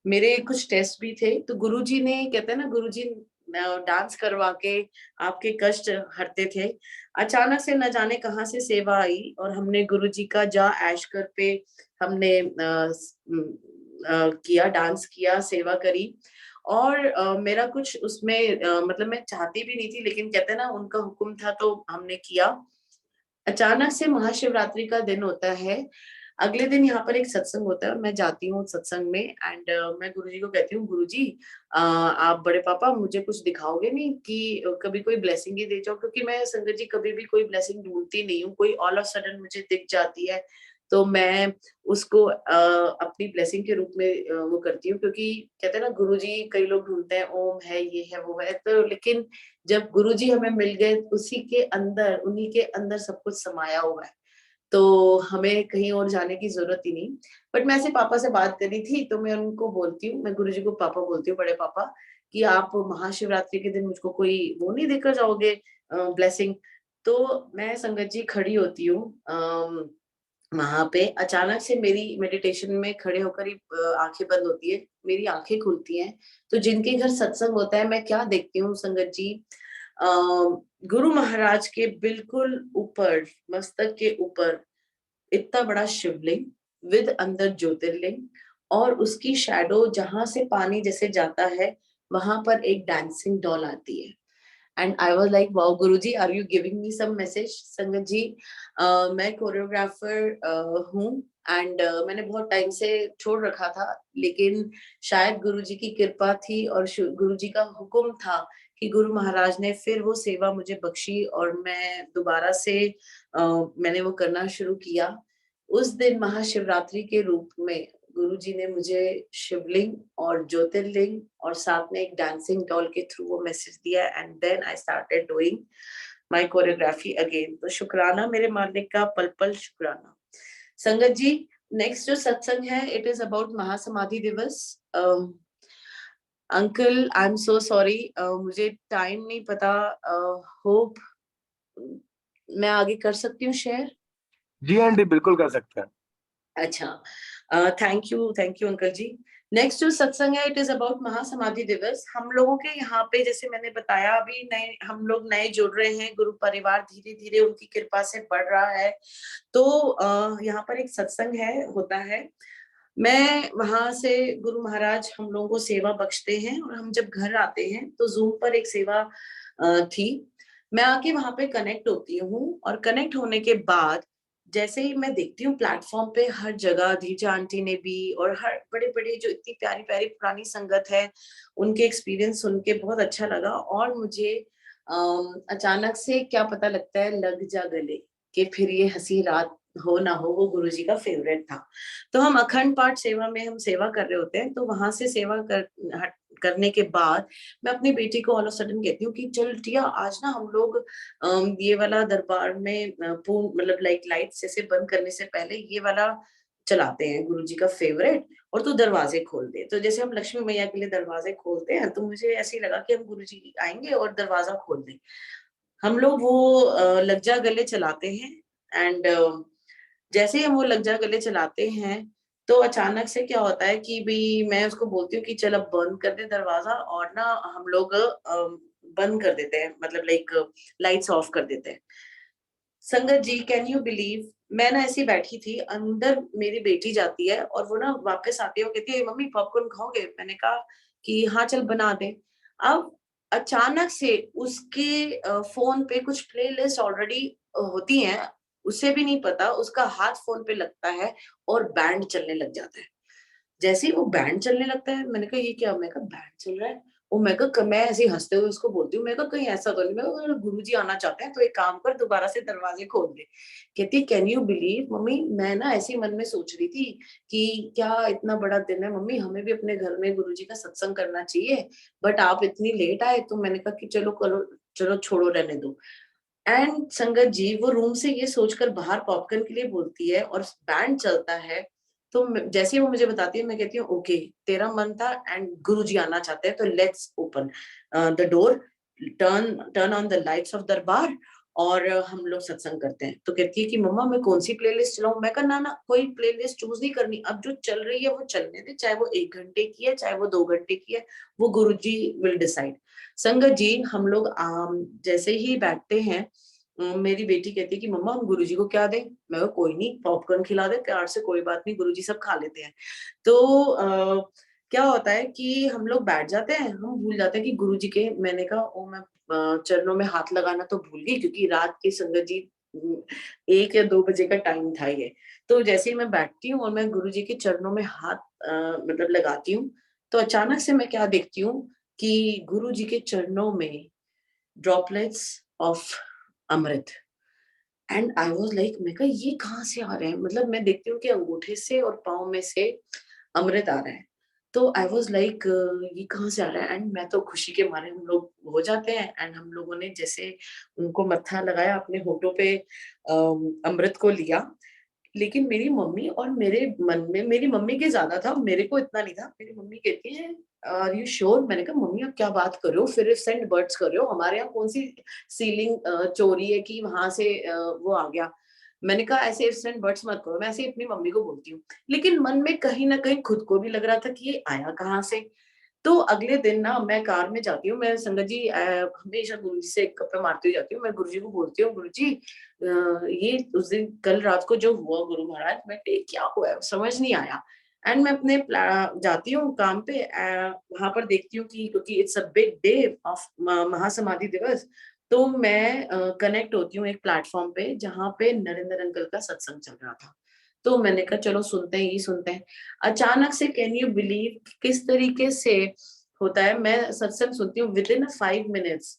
मेरे कुछ टेस्ट भी थे। तो गुरुजी ने, कहते हैं ना, गुरुजी डांस करवा के आपके कष्ट हरते थे। अचानक से न जाने कहाँ से सेवा आई और हमने गुरुजी का जा ऐशकर पे हमने किया, डांस किया, सेवा करी। और मेरा कुछ उसमें मतलब मैं चाहती भी नहीं थी, लेकिन कहते हैं ना, उनका हुक्म था तो हमने किया। अचानक से महाशिवरात्रि का दिन होता है, अगले दिन यहाँ पर एक सत्संग होता है और मैं जाती हूँ सत्संग में। एंड मैं गुरुजी को कहती हूँ, गुरुजी आप बड़े पापा मुझे कुछ दिखाओगे नहीं कि कभी कोई ब्लेसिंग ही दे जाओ, क्योंकि मैं संगत जी कभी भी कोई ब्लेसिंग ढूंढती नहीं हूँ, कोई ऑल ऑफ सडन मुझे दिख जाती है तो मैं उसको अपनी ब्लेसिंग के रूप में वो करती हूँ। क्योंकि कहते हैं ना, गुरुजी कई लोग ढूंढते हैं, ओम है, ये है, वो है, तो लेकिन जब गुरुजी हमें मिल गए, उसी के अंदर, उन्हीं के अंदर सब कुछ समाया हुआ है, तो हमें कहीं और जाने की जरूरत ही नहीं। बट मैं ऐसे पापा से बात करी थी तो मैं उनको बोलती हूँ, मैं गुरुजी को पापा बोलती हूँ, बड़े पापा, कि आप महाशिवरात्रि के दिन मुझको कोई वो नहीं देकर जाओगे, ब्लेसिंग। तो मैं संगत जी खड़ी होती हूँ वहां पे, अचानक से मेरी मेडिटेशन में खड़े होकर ही आंखें बंद होती है, मेरी आंखें खुलती हैं। तो जिनके घर सत्संग होता है, मैं क्या देखती हूँ संगत जी, अ, गुरु महाराज के बिल्कुल ऊपर, मस्तक के ऊपर इतना बड़ा शिवलिंग विद अंदर ज्योतिर्लिंग, और उसकी शैडो जहां से पानी जैसे जाता है, वहां पर एक डांसिंग डॉल आती है। And I was like, wow Guruji, are you giving me some message. संगत जी, मैं कोरियोग्राफर हूँ। एंड मैंने बहुत टाइम से छोड़ रखा था, लेकिन शायद गुरुजी की कृपा थी और गुरुजी का हुक्म था कि गुरु महाराज ने फिर वो सेवा मुझे बख्शी और मैं दोबारा से मैंने वो करना शुरू किया। उस दिन महाशिवरात्रि के रूप में गुरुजी ने मुझे शिवलिंग और ज्योतिर्लिंग और साथ में एक डांसिंग डॉल के थ्रू वो मैसेज दिया। And then I started doing my choreography again. तो शुक्राना मेरे मालिक का, पल पल शुक्राना। संगत जी, नेक्स्ट जो सत्संग है, इट इज अबाउट महासमाधि दिवस। Uncle, I am so sorry, मुझे टाइम नहीं पता। होप मैं आगे कर सकती हूँ शेयर। जी आंटी, बिल्कुल कर सकते हैं। अच्छा, thank you uncle ji. Next जो सत्संग है, इट इज अबाउट महासमाधि दिवस। हम लोगों के यहाँ पे, जैसे मैंने बताया, अभी नए, हम लोग नए जुड़ रहे हैं, गुरु परिवार धीरे धीरे उनकी कृपा से बढ़ रहा है। तो यहाँ पर एक सत्संग है, होता है। मैं वहां से, गुरु महाराज हम लोगों को सेवा बख्शते हैं और हम जब घर आते हैं तो जूम पर एक सेवा थी। मैं आके वहां पे कनेक्ट होती हूँ और कनेक्ट होने के बाद जैसे ही मैं देखती हूँ प्लेटफॉर्म पे हर जगह धीजा आंटी ने भी और हर बड़े-बड़े जो इतनी प्यारी-प्यारी पुरानी संगत है, उनके एक्सपीरियंस सुन के बहुत अच्छा लगा और मुझे अचानक से क्या पता लगता है लग जा गले, कि फिर ये हँसी रात हो ना हो वो गुरुजी का फेवरेट था। तो हम अखंड पाठ सेवा में हम सेवा कर रहे होते हैं, तो वहाँ से सेवा करने के बाद मैं अपनी बेटी को ऑल ऑफ सडन कहती हूँ कि चल टिया आज ना हम लोग ये वाला दरबार में पूर्ण मतलब लाइक लाइट्स जैसे बंद करने से पहले ये वाला चलाते हैं गुरुजी का फेवरेट और तू दरवाजे खोल दे। तो जैसे हम लक्ष्मी मैया के लिए दरवाजे खोलते हैं, तो मुझे ऐसे ही लगा कि हम गुरुजी आएँगे और दरवाजा खोल दें। हम लोग वो लग जा गले चलाते हैं एंड जैसे ही हम वो लग जा गले चलाते हैं, तो अचानक से क्या होता है कि भई मैं उसको बोलती हूँ कि चल अब बंद कर दे दरवाज़ा और ना हम लोग बंद कर देते हैं मतलब लाइक लाइट्स ऑफ कर देते हैं। संगत जी कैन यू बिलीव मैं ना ऐसे ही बैठी थी, अंदर मेरी बेटी जाती है और वो ना वापस आती है, वो कहती है मम्मी पॉपकॉर्न खाओगे? मैंने कहा कि हाँ, चल बना दे। अब अचानक से उसके फ़ोन पे कुछ प्लेलिस्ट ऑलरेडी होती हैं, उसे भी नहीं पता, उसका हाथ फ़ोन पे लगता है और बैंड चलने लग जाता है। जैसे ही वो बैंड चलने लगता है, मैंने कहा ये क्या? मैं कहा बैंड चल रहा है? वो मैं कहा क मैं ऐसे ही हँसते हुए उसको बोलती हूँ, मैं कहा कहीं ऐसा तो नहीं? मैं कहा अगर गुरुजी आना चाहते हैं तो एक काम कर दोबारा से दरवाज़े खोल दे। कहती है कैन यू बिलीव मम्मी मैं ना ऐसे ही मन में सोच रही थी कि क्या इतना बड़ा दिन है मम्मी हमें भी अपने घर में गुरुजी का सत्संग करना चाहिए, बट आप इतनी लेट आए तो मैंने कहा कि चलो छोड़ो रहने दो। एंड संगत जी वो रूम से ये सोचकर बाहर पॉपकॉर्न के लिए बोलती है और बैंड चलता है, तो जैसे ही वो मुझे बताती है मैं कहती हूँ ओके तेरा मन था एंड गुरुजी आना चाहते हैं तो let's open the door turn turn on the lights off दरबार और हम लोग सत्संग करते हैं। तो कहती है कि मम्मा मैं कौन सी प्लेलिस्ट चलाऊं? मैं कहा ना ना कोई प्लेलिस्ट चूज नहीं करनी, अब जो चल रही है वो चलने दे, चाहे वो 1 घंटे की है चाहे वो 2 घंटे की है, वो गुरुजी विल डिसाइड। संगत जी हम लोग जैसे ही बैठते हैं मेरी बेटी कहती है कि मम्मा हम गुरुजी को क्या दें? मैं कहा कोई नहीं पॉपकॉर्न खिला दे प्यार से, कोई बात नहीं गुरुजी सब खा लेते हैं। तो क्या होता है कि हम लोग बैठ जाते हैं, हम भूल जाते हैं कि गुरुजी के मैंने कहा ओ मैं चरणों में हाथ लगाना तो भूल गई क्योंकि रात की संगत जी 1 या 2 बजे का टाइम था ये। तो जैसे ही मैं बैठती हूँ और मैं गुरुजी के चरणों में हाथ मतलब लगाती हूँ, तो अचानक से मैं क्या देखती हूँ कि गुरुजी के चरणों में droplets of amrit and I was like मैं कहा ये कहाँ से आ रहे हैं? मतलब मैं देखती हूँ कि अंगूठे से और पाँव में से अमृत आ रहा है। तो आई वाज लाइक ये कहाँ से आ रहा है? एंड मैं तो खुशी के मारे हम लोग हो जाते हैं एंड हम लोगों ने जैसे उनको मत्था लगाया अपने होठों पे अमृत को लिया। लेकिन मेरी मम्मी और मेरे मन में मेरी मम्मी के ज़्यादा था, मेरे को इतना नहीं था। मेरी मम्मी कहती है, "आर यू श्योर?" मैंने कहा, "मम्मी आप क्या बात कर रहे हो? फिर सेंड बर्ड्स कर रहे हो? हमारे यहाँ कौन-सी सीलिंग चोरी है कि वहाँ से वो आ गया।" मैंने कहा, "ऐसे इफ्स एंड बट्स मत करो।" मैं ऐसे ही अपनी मम्मी को बोलती हूँ। लेकिन मन में कहीं न कहीं खुद को भी लग रहा था कि ये आया कहाँ से? तो अगले दिन ना मैं कार में जाती हूँ, मैं संगत जी हमेशा गुरुजी से गप्पे मारती हुई जाती हूँ। मैं गुरुजी को बोलती हूँ, "गुरुजी ये उस दिन कल रात को जो हुआ गुरु महाराज बेटे क्या हुआ है? समझ नहीं आया।" एंड मैं अपने जाती हूँ काम पे वहाँ पर देखती हूँ कि क्योंकि it's a big day of म महासमाधि दिवस, तो मैं कनेक्ट होती हूँ एक प्लेटफ़ॉर्म पे जहाँ पे नरेंद्र अंकल का सत्संग चल रहा था। तो मैंने कहा चलो सुनते हैं, यही सुनते हैं। अचानक से कैन यू बिलीव किस तरीके से होता है, मैं सत्संग सुनती हूँ विदिन 5 मिनट्स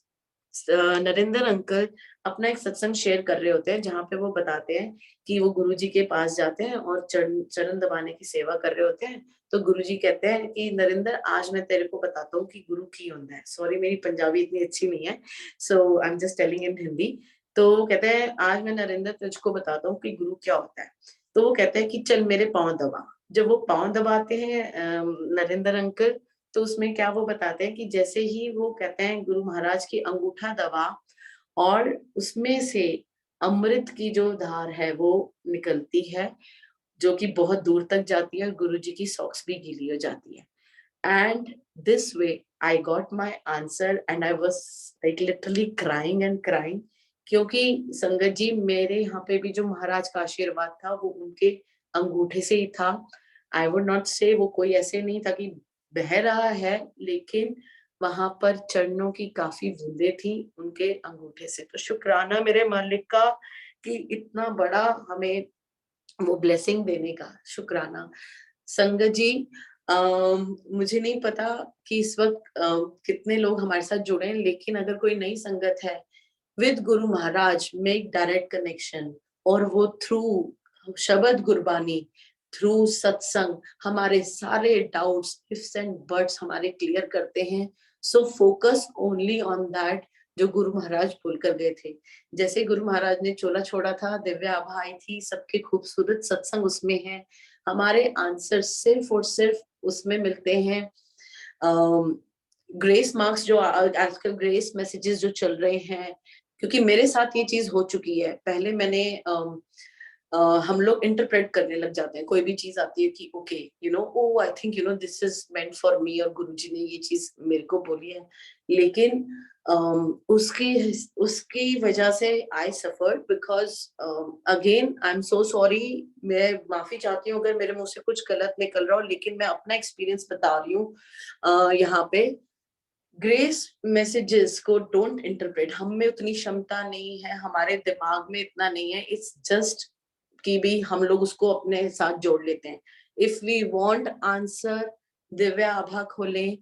नरेंद्र अंकल अपना एक सत्संग शेयर कर रहे होते हैं जहाँ पे वो बताते हैं कि वो गुरुजी के पास जाते हैं और चरण चरण दबाने की सेवा कर रहे होते हैं। तो गुरुजी कहते हैं कि नरेंद्र आज मैं तेरे को बताता हूँ कि गुरु की होता है। सॉरी मेरी पंजाबी इतनी अच्छी नहीं है, so I am just telling in Hindi. तो वो कहते हैं आज मैं नरेंद्र तुझको बताता हूँ कि गुरु क्या होता है। तो वो कहते हैं कि चल मेरे पाँव दबा। जब वो पाँव दबाते हैं नरेंद्र अंकल, तो उसमें क्या वो बताते हैं कि जैसे ही वो कहते हैं गुरु महाराज की अंगूठा दबा और उसमें से अमृत की जो धार है वो निकलती है, जो कि बहुत दूर तक जाती है और गुरुजी की सॉक्स भी गीली हो जाती है। And this way I got my answer and I was like literally crying and crying क्योंकि संगत जी मेरे यहाँ पे भी जो महाराज का आशीर्वाद था वो उनके अंगूठे से ही था। आई वुड नॉट से वो कोई ऐसे नहीं था कि बह रहा है, लेकिन वहाँ पर चरणों की काफ़ी बूँदें थी उनके अंगूठे से। तो शुक्राना मेरे मालिक का कि इतना बड़ा हमें वो ब्लेसिंग देने का। शुक्राना। संगत जी, मुझे नहीं पता कि इस वक्त कितने लोग हमारे साथ जुड़े हैं, लेकिन अगर कोई नई संगत है, with Guru Maharaj make direct connection, और वो थ्रू शब्द गुरबानी, थ्रू सत्संग हमारे सारे डाउट्स, इफ्स एंड बट्स हमारे क्लियर करते हैं। So focus only on that जो गुरु महाराज बोल कर गए थे। जैसे गुरु महाराज ने चोला छोड़ा था, दिव्य आभा आई थी, सबके खूबसूरत सत्संग उसमें है, हमारे आंसर सिर्फ और सिर्फ उसमें मिलते हैं। ग्रेस मार्क्स जो आजकल ग्रेस मैसेजेस जो चल रहे हैं, क्योंकि मेरे साथ ये चीज हो चुकी है। पहले मैंने हम लोग इंटरप्रेट करने लग जाते हैं, कोई भी चीज आती है कि okay you know, oh I think you know this is meant for me, और गुरुजी ने ये चीज मेरे को बोली है। लेकिन उसकी उसकी वजह से I suffered, because again I am so sorry, मैं माफी चाहती हूँ अगर मेरे मुंह से कुछ गलत निकल रहा हो, लेकिन मैं अपना एक्सपीरियंस बता रही हूँ यहाँ पे। ग्रेस मैसेजेस को डोंट इंटरप्रेट, हम में उतनी क्षमता नहीं है, हमारे दिमाग में इतना नहीं है। इट्स जस्ट कि भी हम लोग उसको अपने साथ जोड़ लेते हैं। If we want answer, Divya आभा खोलें,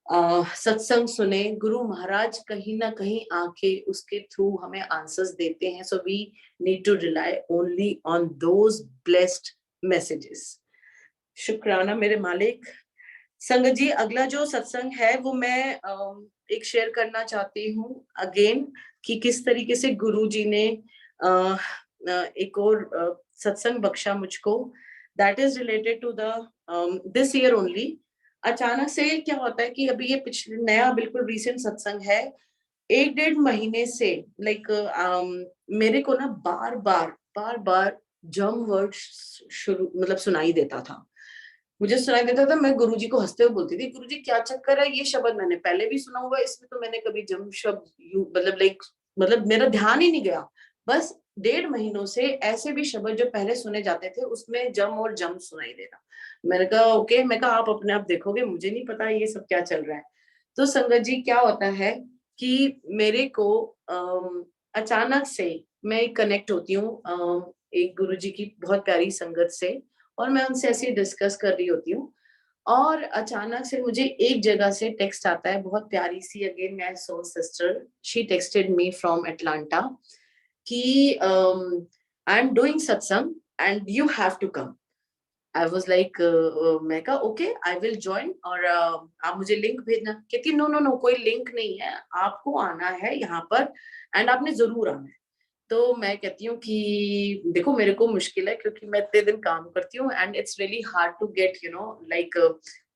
सत्संग सुने, गुरु महाराज कहीं ना कहीं आके उसके थ्रू हमें आंसर्स देते हैं। So we need to rely only on those blessed messages. शुक्राना मेरे मालिक। संगत जी, अगला जो सत्संग है वो मैं एक शेयर करना चाहती हूँ अगेन, कि किस तरीके से गुरु जी ने एक और सत्संग बख्शा मुझको। That is related to the this year only. अचानक से क्या होता है कि अभी ये पिछले नया बिल्कुल रिसेंट सत्संग है, 1-1.5 महीने से लाइक मेरे को ना बार बार जम वर्ड शुरू मतलब सुनाई देता था। मुझे सुनाई देता था, मैं गुरुजी को हंसते हुए बोलती थी, गुरुजी क्या चक्कर है, ये शब्द मैंने पहले भी सुना हुआ है, इसमें तो मैंने कभी जम शब्द मतलब लाइक मतलब मेरा ध्यान ही नहीं गया। बस 1.5 महीनों से ऐसे भी शब्द जो पहले सुने जाते थे उसमें जम और जम सुनाई दे रहा। मैंने कहा ओके, मैं कहा आप अपने आप देखोगे, मुझे नहीं पता ये सब क्या चल रहा है। तो संगत जी क्या होता है कि मेरे को अचानक से मैं कनेक्ट होती हूँ एक गुरुजी की बहुत प्यारी संगत से, और मैं उनसे ऐसे डिस्कस कर रही होती हूँ, और अचानक से मुझे एक जगह से टेक्स्ट आता है, बहुत प्यारी सी, again my soul sister, she texted me from Atlanta कि I am doing satsang and you have to come. I was like मैं कहा ओके आई विल ज्वाइन, और आप मुझे लिंक भेजना। कहती नो नो नो, कोई लिंक नहीं है, आपको आना है यहाँ पर एंड आपने जरूर आना है। तो मैं कहती हूँ कि देखो मेरे को मुश्किल है, क्योंकि मैं इतने दिन काम करती हूँ and it's really hard to get you know like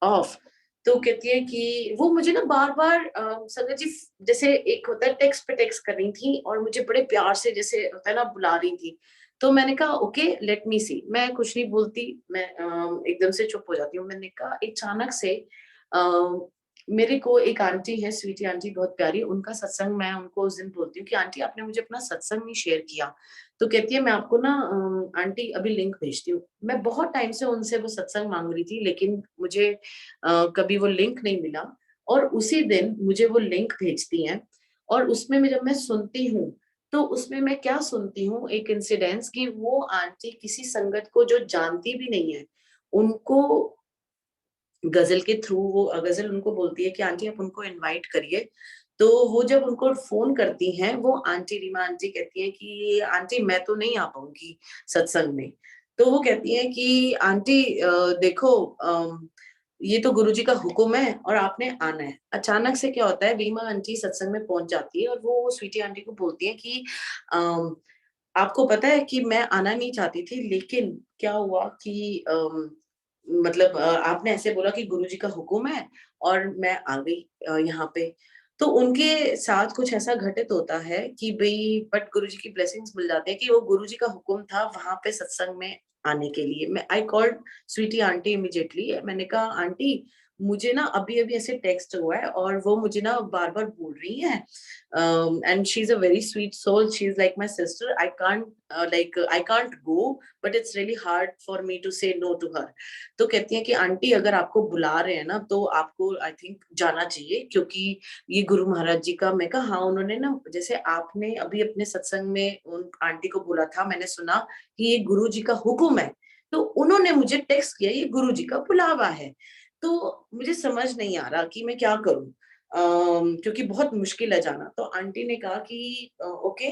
off. तो कहती है कि वो मुझे ना बार बार संगत जी जैसे एक होता है टेक्स्ट पे टेक्स्ट कर रही थी, और मुझे बड़े प्यार से जैसे होता है ना बुला रही थी। तो मैंने कहा ओके लेट मी सी, मैं कुछ नहीं बोलती, मैं एकदम से चुप हो जाती हूँ। मैंने कहा अचानक से मेरे को एक आंटी है, स्वीटी आंटी, बहुत प्यारी, उनका सत्संग, मैं उनको उस दिन बोलती हूँ कि आंटी आपने मुझे अपना सत्संग नहीं शेयर किया। तो कहती है मैं आपको ना आंटी अभी लिंक भेजती हूँ। मैं बहुत टाइम से उनसे वो सत्संग मांग रही थी, लेकिन मुझे कभी वो लिंक नहीं मिला, और उसी दिन मुझे वो लिंक भेजती हैं। और उसमें मैं जब मैं सुनती हूँ, तो उसमें मैं क्या सुनती हूँ, एक इंसिडेंस कि वो आंटी किसी संगत को जो जानती भी नहीं है, उनको गजल के थ्रू वो गजल उनको बोलती है कि आंटी आप उनको इनवाइट करिए। तो वो जब उनको फोन करती हैं, वो आंटी रीमा आंटी कहती है कि आंटी मैं तो नहीं आ पाऊंगी सत्संग में। तो वो कहती है कि आंटी देखो ये तो गुरुजी का हुक्म है और आपने आना है। अचानक से क्या होता है, रीमा आंटी सत्संग में पहुंच जाती है और वो स्वीटी आंटी को बोलती है कि अम, आपको पता है कि मैं आना नहीं चाहती थी, लेकिन क्या हुआ कि मतलब आपने ऐसे बोला कि गुरुजी का हुक्म है और मैं आ गई यहाँ पे। तो उनके साथ कुछ ऐसा घटित होता है कि भई बट गुरुजी की ब्लेसिंग्स मिल जाते हैं कि वो गुरुजी का हुक्म था वहां पे सत्संग में आने के लिए। मैं I called Sweety aunty immediately, मैंने कहा आंटी मुझे ना अभी अभी ऐसे टेक्स्ट हुआ है और वो मुझे ना बार बार बोल रही है, and she is a very sweet soul, she is like my sister, I can't go, but it's really hard for me to say no to her. तो कहती है कि आंटी अगर आपको बुला रहे हैं ना तो आपको आई थिंक जाना चाहिए, क्योंकि ये गुरु महाराज जी का। मैं कहा हाँ, उन्होंने ना, जैसे आपने अभी अपने सत्संग में उन आंटी को बोला था, मैंने सुना कि ये गुरु जी का हुक्म है, तो उन्होंने मुझे टेक्स्ट किया ये गुरु जी का बुलावा है। तो मुझे समझ नहीं आ रहा कि मैं क्या करूं, क्योंकि बहुत मुश्किल है जाना। तो आंटी ने कहा कि ओके,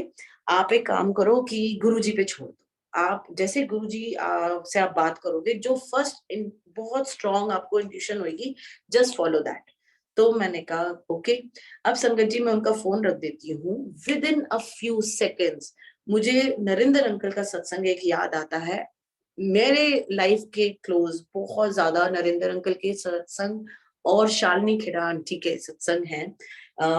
आप एक काम करो कि गुरु जी पे छोड़ दो, आप जैसे गुरु जी से आप बात करोगे, जो फर्स्ट इन बहुत स्ट्रॉन्ग आपको इंट्यूशन होगी, जस्ट फॉलो दैट। तो मैंने कहा ओके। अब संगत जी मैं उनका फोन रख देती हूँ, with in a few seconds मुझे नरेंद्र अंकल का सत्संग एक याद आता है। मेरे लाइफ के क्लोज बहुत ज्यादा नरेंद्र अंकल के सत्संग और शालिनी खेड़ा आंटी के सत्संग हैं,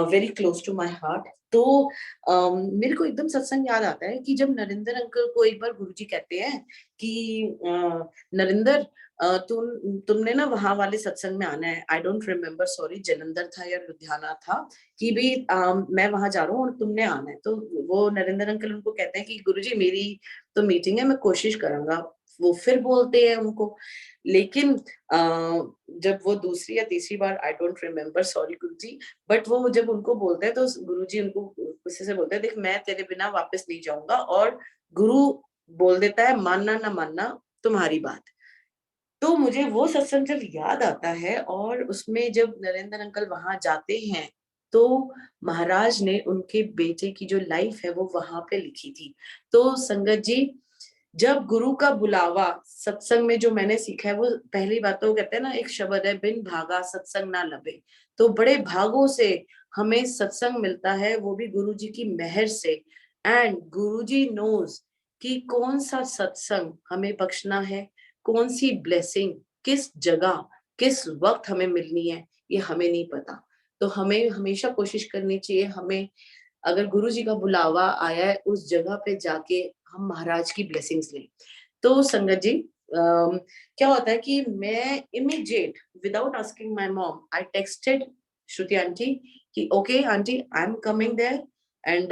very close to my heart. तो मेरे को एकदम सत्संग याद आता है कि जब नरेंद्र अंकल को एक बार गुरुजी कहते हैं कि नरेंद्र, तुमने ना वहां वाले सत्संग में आना है, आई डोंट रिमेम्बर, सॉरी जलंधर था या लुधियाना था, कि भी मैं वहां जा रहा हूँ और तुमने आना है। तो वो नरेंद्र अंकल उनको कहते हैं कि गुरुजी मेरी तो मीटिंग है, मैं कोशिश करूंगा। वो फिर बोलते हैं उनको, लेकिन जब वो दूसरी या तीसरी बार, I don't remember, sorry Guruji, but वो जब उनको बोलते हैं तो गुरुजी उनको गुस्से से बोलते हैं, देख मैं तेरे बिना वापस नहीं जाऊंगा। और गुरु बोल देता है मानना ना मानना तुम्हारी बात। तो मुझे वो सत्संग जब याद आता है और उसमें जब नरेंद्र अंकल वहां जाते हैं, तो महाराज ने उनके बेटे की जो लाइफ है वो वहां पे लिखी थी। तो संगत जी, जब गुरु का बुलावा सत्संग में जो मैंने सीखा है, वो पहली बात तो कहते हैं ना, एक शब्द है, बिन भागा सत्संग ना लबे। तो बड़े भागों से हमें सत्संग मिलता है, वो भी गुरु जी की मेहर से। एंड गुरु जी नोज कि कौन सा सत्संग हमें बख्शना है, कौन सी ब्लेसिंग किस जगह किस वक्त हमें मिलनी है, ये हमें नहीं पता। तो हमें हमेशा कोशिश करनी चाहिए, हमें अगर गुरु जी का बुलावा आया है उस जगह पे जाके हम महाराज की ब्लेसिंग्स लें। तो संगत जी, क्या होता है कि मैं immediate without asking my mom I texted Shruti aunty कि okay aunty I am coming there, and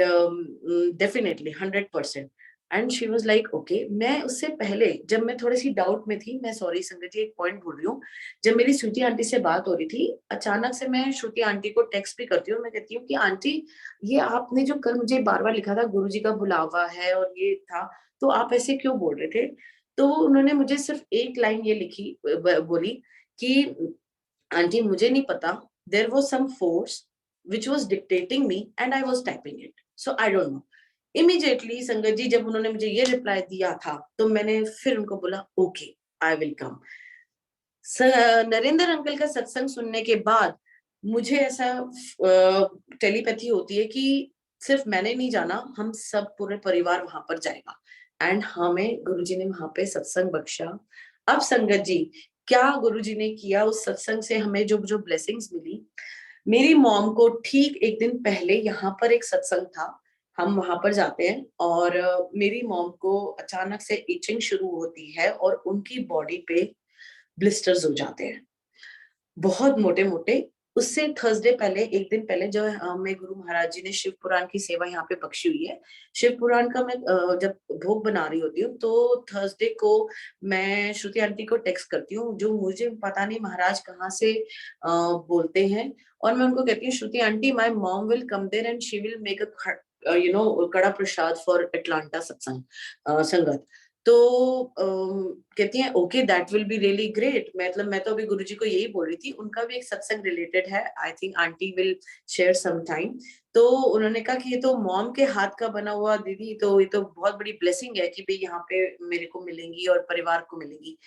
definitely 100%। And she was like okay. मैं उससे पहले जब मैं थोड़ी सी डाउट में थी, मैं सॉरी संगत जी एक पॉइंट भूल रही हूँ, जब मेरी श्रुति आंटी से बात हो रही थी, अचानक से मैं श्रुति आंटी को टेक्स्ट भी करती हूँ, मैं कहती हूँ कि आंटी ये आपने जो कल मुझे बार बार लिखा था गुरु जी का बुलावा है और ये था, तो आप ऐसे क्यों बोल रहे थे। तो उन्होंने मुझे सिर्फ एक लाइन ये लिखी, बोली कि आंटी मुझे नहीं पता, there was some force which was dictating me and I was typing it, so I don't know. Immediately संगत जी जब उन्होंने मुझे ये रिप्लाई दिया था, तो मैंने फिर उनको बोला okay I will come. Narendra uncle का सत्संग सुनने के बाद मुझे ऐसा टेलीपैथी होती है कि सिर्फ मैंने नहीं जाना, हम सब पूरे परिवार वहां पर जाएगा। एंड हमें गुरुजी ने वहां पे सत्संग बख्शा। अब संगत जी, क्या गुरुजी ने किया उस सत्संग से हमें जो जो ब्लेसिंग्स मिली, मेरी मॉम को ठीक एक दिन पहले यहाँ पर एक सत्संग था, हम वहां पर जाते हैं और मेरी मॉम को अचानक से इचिंग शुरू होती है और उनकी बॉडी पे ब्लिस्टर्स हो जाते हैं, बहुत मोटे मोटे। उससे थर्सडे पहले, एक दिन पहले, जो हमें गुरु महाराज जी ने शिव पुराण की सेवा यहाँ पे बख्शी हुई है, शिव पुराण का मैं जब भोग बना रही होती हूँ तो थर्सडे को मैं श्रुति आंटी को टेक्स्ट करती हूँ, जो मुझे पता नहीं महाराज कहाँ से बोलते हैं, और मैं उनको कहती हूँ Shruti aunty my mom will come there and she will make a kada prasad for Atlanta satsang sangat. तो कहती हैं okay that will be really great. मतलब मैं तो अभी गुरुजी को यही बोल रही थी, उनका भी एक सत्संग रिलेटेड है, I think aunty will share some time. तो उन्होंने कहा कि ये तो मॉम के हाथ का बना हुआ दीदी, तो ये तो बहुत बड़ी ब्लेसिंग है कि भाई यहाँ पे मेरे को मिलेंगी और परिवार को मिलेगी।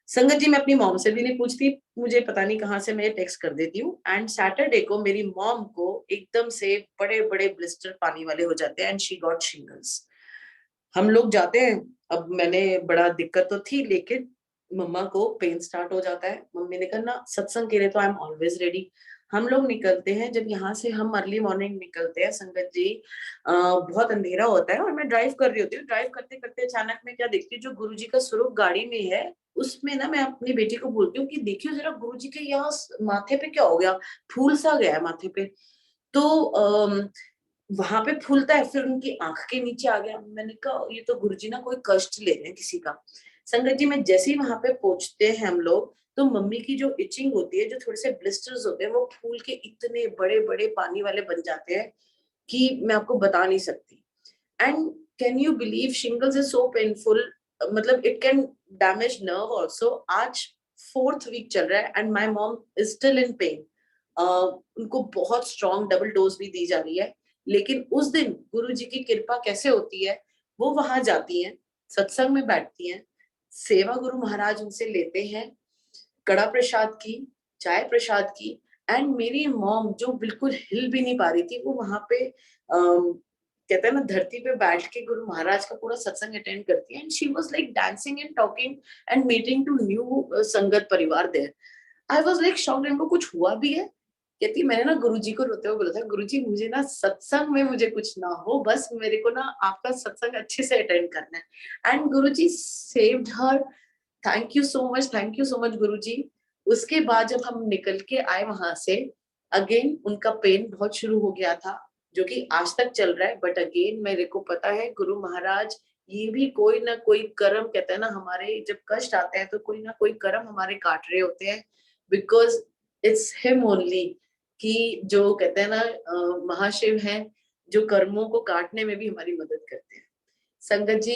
संगत जी मैं अपनी मॉम से भी नहीं पूछती, मुझे पता नहीं कहाँ से मैं टेक्स्ट कर देती हूँ, एंड सैटरडे को मेरी मॉम को एकदम से बड़े बड़े ब्लिस्टर पानी वाले हो जाते हैं एंड शी गॉट शिंगल्स। हम लोग जाते हैं, अब मैंने बड़ा दिक्कत तो थी, लेकिन मम्मा को पेन स्टार्ट हो जाता है, मम्मी ने कहा ना सत्संग के लिए तो आई एम ऑलवेज रेडी। हम लोग निकलते हैं, जब यहाँ से हम अर्ली मॉर्निंग निकलते हैं संगत जी, बहुत अंधेरा होता है और मैं ड्राइव कर रही होती हूँ, ड्राइव करते करते अचानक में क्या देखती हूँ, जो गुरुजी का स्वरूप गाड़ी में है उसमें ना मैं अपनी बेटी को बोलती हूँ कि देखियो जरा गुरुजी के यहाँ माथे पे क्या हो गया, फूल सा गया है माथे पे। तो वहां पे फूलता है, फिर उनकी आंख के नीचे आ गया। मैंने कहा ये तो गुरुजी ना कोई कष्ट ले रहे हैं किसी का। संगत जी, मैं जैसे ही वहां पे पहुंचते हैं हम लोग, तो मम्मी की जो इचिंग होती है, जो थोड़े से ब्लिस्टर्स होते हैं, वो फूल के इतने बड़े बड़े पानी वाले बन जाते हैं कि मैं आपको बता नहीं सकती। And can you believe, shingles is so painful, मतलब it can damage nerve also. आज 4th वीक चल रहा है and my mom is still in pain. उनको बहुत स्ट्रॉन्ग डबल डोज भी दी जा रही है। लेकिन उस दिन गुरु जी की कृपा कैसे होती है, वो वहां जाती हैं, सत्संग में बैठती हैं, सेवा गुरु महाराज उनसे लेते हैं, कड़ा प्रसाद की, चाय प्रसाद की। एंड मेरी मॉम जो बिल्कुल हिल भी नहीं पा रही थी, वो वहां पे कहते हैं ना धरती पे बैठ के गुरु महाराज का पूरा सत्संग अटेंड करती है। And she was like dancing and talking and meeting to new sangat parivar there. I was like shocked, इनको कुछ हुआ भी है? कहती मैंने ना गुरुजी को रोते हुए बोला था, गुरुजी मुझे ना सत्संग में मुझे कुछ ना हो, बस मेरे को ना आपका सत्संग अच्छे से अटेंड करना है। And Guruji saved her. Thank you so much, thank you so much Guruji. उसके बाद जब हम निकल के आए वहां से, अगेन उनका पेन बहुत शुरू हो गया था, जो कि आज तक चल रहा है। बट अगेन मेरे को पता है गुरु महाराज ये भी कोई ना कोई कर्म, कहते हैं ना हमारे जब कष्ट आते हैं तो कोई ना कोई कर्म हमारे काट रहे होते हैं। बिकॉज इट्स हिम ओनली, कि जो कहते हैं ना महाशिव हैं, जो कर्मों को काटने में भी हमारी मदद करते हैं। संगत जी,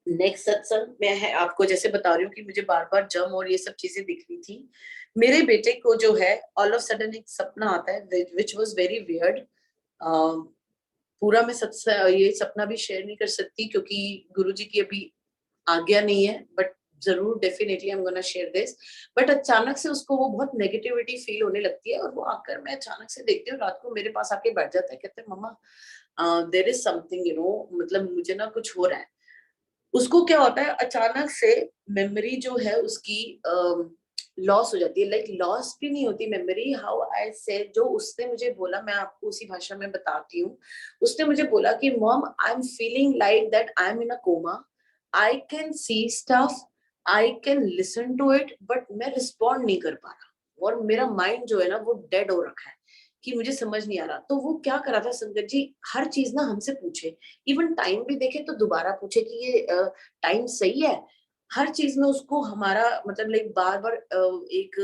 नेक्स्ट सत्संग में है, आपको जैसे बता रही हूँ कि मुझे बार बार जम और ये सब चीजें दिख रही थी। मेरे बेटे को जो है ऑल ऑफ सडन एक सपना आता है विच वॉज वेरी वियर्ड। पूरा मैं ये सपना भी शेयर नहीं कर सकती क्योंकि गुरुजी की अभी आज्ञा नहीं है, बट जरूर definitely I am gonna share this. But अचानक से उसको वो बहुत नेगेटिविटी फील होने लगती है, और वो आकर मैं अचानक से देखती हूँ रात को मेरे पास आके बैठ जाता है, कहते हैं mama there is something, you know, मतलब मुझे ना कुछ हो रहा है। उसको क्या होता है, अचानक से मेमोरी जो है उसकी लॉस हो जाती है। लाइक लॉस भी नहीं होती मेमोरी, हाउ आई से, जो उसने मुझे बोला मैं आपको उसी भाषा में बताती हूँ। उसने मुझे बोला कि mom I am feeling like that I am in a coma, I can see stuff, I can listen to it, but मैं रिस्पॉन्ड नहीं कर पा रहा, और मेरा माइंड जो है ना वो डेड हो रखा है, कि मुझे समझ नहीं आ रहा। तो वो क्या करा था संगत जी, हर चीज ना हमसे पूछे, इवन टाइम भी देखे तो दोबारा पूछे कि ये टाइम सही है। हर चीज में उसको हमारा मतलब लाइक बार बार एक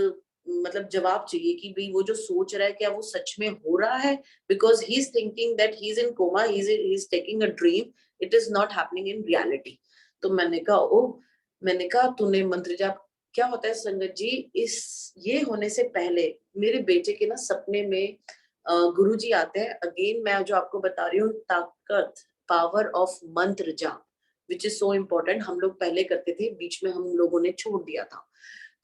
मतलब जवाब चाहिए कि भाई वो जो सोच रहा है क्या वो सच में हो रहा है, because he is thinking that he is in coma, he is taking a dream, it is not happening in reality. तो मैंने कहा ओ, मैंने कहा तूने मंत्र जाप, क्या होता है संगत जी, इस ये होने से पहले मेरे बेटे के ना सपने में गुरुजी आते हैं। अगेन मैं जो आपको बता रही हूँ, ताकत, पावर ऑफ मंत्र जाप, विच इज सो इम्पोर्टेंट, हम लोग पहले करते थे, बीच में हम लोगों ने छोड़ दिया था।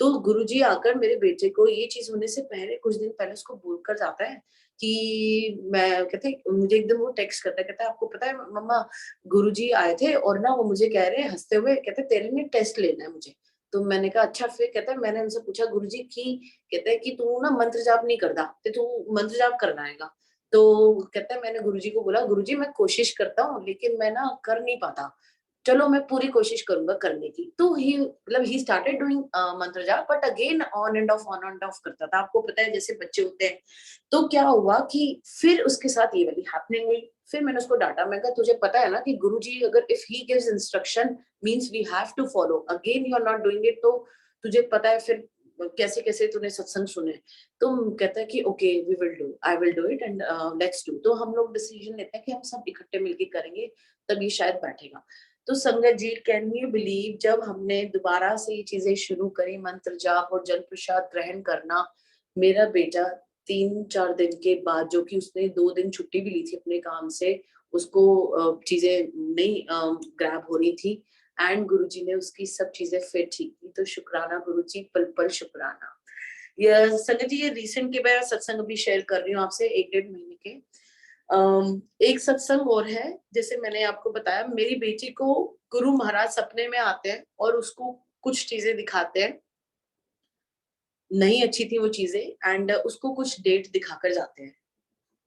तो गुरुजी आकर मेरे बेटे को ये चीज होने से पहले कुछ दिन पहले उसको बोलकर जाता है कि मैं, कहते मुझे एकदम वो टेक्स्ट करता है, कहता है आपको पता है मम्मा गुरुजी आए थे और ना वो मुझे कह रहे हैं हंसते हुए, कहते तेरे लिए टेस्ट लेना है मुझे। तो मैंने कहा अच्छा, फिर कहता है मैंने उनसे पूछा गुरुजी की, कहता है कि तू ना मंत्र जाप नहीं करता, तो तू मंत्र जाप करना आएगा। तो कहता है मैंने गुरुजी को बोला गुरुजी मैं कोशिश करता हूँ लेकिन मैं ना कर नहीं पाता, चलो मैं पूरी कोशिश करूंगा करने की। तो ही मतलब ही स्टार्टेड डूइंग मंत्र जाप, but again on end of करता था। आपको पता है जैसे बच्चे होते हैं। तो क्या हुआ कि फिर उसके साथ ये वाली हैपनिंग हुई। फिर मैंने उसको डांटा, मैं कहा तुझे पता है ना कि गुरुजी अगर if he gives instruction means we have to follow, again you are not doing it, तो तुझे पता है फिर कैसे कैसे तूने सत्संग सुने। तो कहता है कि okay we will do, I will do it and let's do. तो हम लोग डिसीजन लेते हैं कि हम सब इकट्ठे मिलके करेंगे, तभी शायद बैठेगा। तो संगत जी, कैन यू बिलीव, जब हमने दोबारा से ये चीजें शुरू करी, मंत्र जाप और जल प्रसाद ग्रहण करना, मेरा बेटा 3-4 दिन के बाद, जो कि उसने 2 दिन छुट्टी भी ली थी अपने काम से, उसको चीजें नहीं ग्रैब हो रही थी, एंड गुरुजी ने उसकी सब चीजें फिर ठीक की। तो शुक्राना गुरुजी, पल पल शुक्राना। ये संगत जी, ये रिसेंट के मैं सत्संग अभी शेयर कर रही हूँ आपसे, 1-1.5 महीने के। एक सत्संग और है, जैसे मैंने आपको बताया, मेरी बेटी को गुरु महाराज सपने में आते हैं और उसको कुछ चीजें दिखाते हैं, नहीं अच्छी थी वो चीजें, एंड उसको कुछ डेट दिखाकर जाते हैं।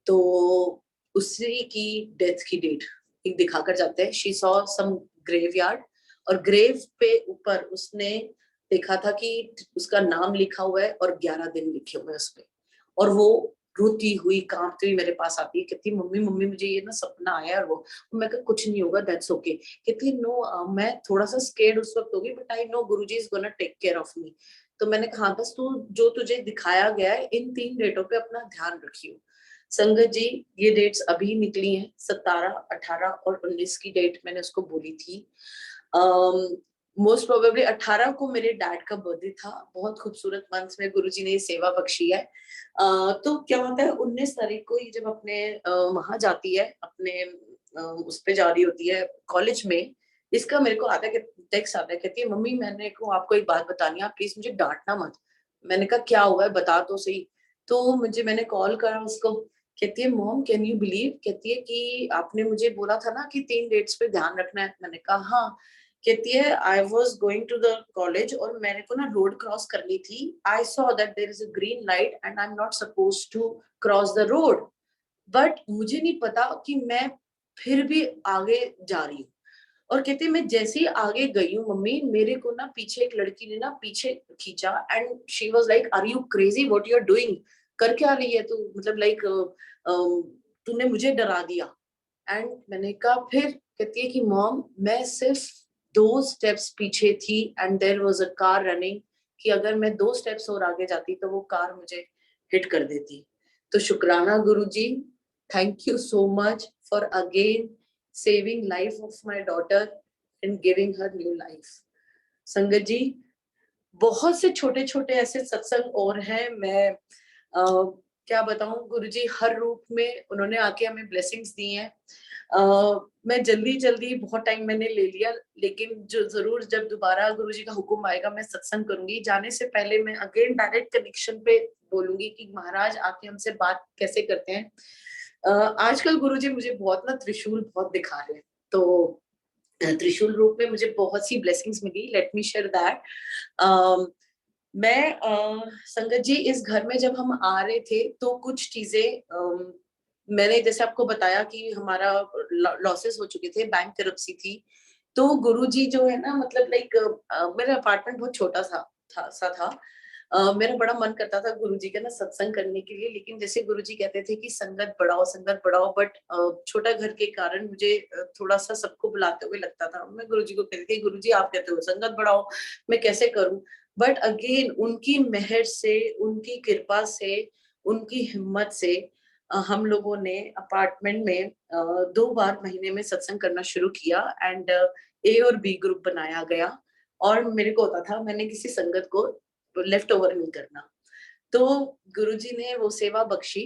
तो उसी की डेथ की डेट एक दिखाकर जाते हैं। शी सॉ सम ग्रेवयार्ड, और ग्रेव पे ऊपर उसने देखा था कि उसका नाम लिखा हुआ है और 11 दिन लिखे हुए हैं उसपे, और वो रोती हुई कांपती हुई मेरे पास आती है, कहती मम्मी मम्मी मुझे ये ना सपना आया है। वो मैं कहा कुछ नहीं होगा, दैट्स ओके। कहती नो मैं थोड़ा सा स्केर्ड उस वक्त होगी, but I know Guruji is gonna take care of me. तो मैंने कहा बस तू जो तुझे दिखाया गया है इन 3 डेटों पे अपना ध्यान रखियो। संगत जी ये डेट्स अभी निकली हैं, 17, 18 और 19 की डेट मैंने उसको बोली थी। मोस्ट प्रोबेबली 18 को मेरे डैड का बर्थडे था, बहुत खूबसूरत मंथ में गुरुजी ने ये सेवा बख्शी है। तो क्या होता है 19 तारीख को ये जब अपने वहां जाती है, अपने उस पे जा रही होती है कॉलेज में, इसका मेरे को आता है टेक्स्ट आता है, कहती है मम्मी मैंने को आपको एक बात बतानी है, आप प्लीज मुझे डांटना मत। मैंने कहा क्या हुआ है बता तो सही। तो मैंने कॉल करा उसको, कहती है मॉम कैन यू बिलीव, कहती है कि आपने मुझे बोला था ना कि 3 डेट्स पे ध्यान रखना है। मैंने कहा हाँ। कहती है I was going to the college और मेरे को ना रोड क्रॉस करनी थी, I saw that there is a green light and I am not suppose to cross the road, but मुझे नहीं पता कि मैं फिर भी आगे जा रही हूँ। और कहते मैं जैसे ही आगे गई हूँ मम्मी, मेरे को ना पीछे एक लड़की ने ना पीछे खींचा and she was like are you crazy what you are doing, कर क्या रही है तू, मतलब लाइक तूने मुझे डरा दिया। एंड मैंने कहा फिर, कहती है कि मॉम मैं सिर्फ 2 स्टेप्स पीछे थी and there was a car running, कि अगर मैं 2 स्टेप्स और आगे जाती तो वो कार मुझे हिट कर देती। तो शुक्राना Guruji, thank you so much for again saving life of my daughter and giving her new life। संगत जी बहुत से छोटे छोटे ऐसे सत्संग और हैं, मैं क्या बताऊं, गुरुजी हर रूप में उन्होंने आके हमें ब्लेसिंग्स दी हैं। मैं जल्दी जल्दी बहुत टाइम मैंने ले लिया, लेकिन जो जरूर जब दोबारा गुरुजी का हुक्म आएगा मैं सत्संग करूंगी। जाने से पहले मैं अगेन डायरेक्ट कनेक्शन पे बोलूंगी कि महाराज आके हमसे बात कैसे करते हैं। आजकल गुरुजी मुझे बहुत ना त्रिशूल बहुत दिखा रहे हैं, तो त्रिशूल रूप में मुझे बहुत सी ब्लेसिंग्स मिली, लेट मी शेयर दैट। मैं संगत जी इस घर में जब हम आ रहे थे तो कुछ चीजें मैंने जैसे आपको बताया कि हमारा लॉसेस हो चुके थे, बैंक करप्सी थी। तो गुरुजी जो है ना, मतलब लाइक मेरा अपार्टमेंट बहुत छोटा था। मेरा बड़ा मन करता था गुरुजी का ना सत्संग करने के लिए, लेकिन जैसे गुरुजी कहते थे कि संगत बढ़ाओ, बट छोटा घर के कारण मुझे थोड़ा सा सबको बुलाते हुए लगता था। मैं गुरुजी को कहती थी गुरुजी आप कहते हो संगत बढ़ाओ, मैं कैसे करूं। बट अगेन उनकी मेहर से, उनकी कृपा से, उनकी हिम्मत से हम लोगों ने अपार्टमेंट में 2 बार महीने में सत्संग करना शुरू किया एंड ए और बी ग्रुप बनाया गया। और मेरे को होता था मैंने किसी संगत को लेफ्ट ओवर नहीं करना। तो गुरुजी ने वो सेवा बख्शी।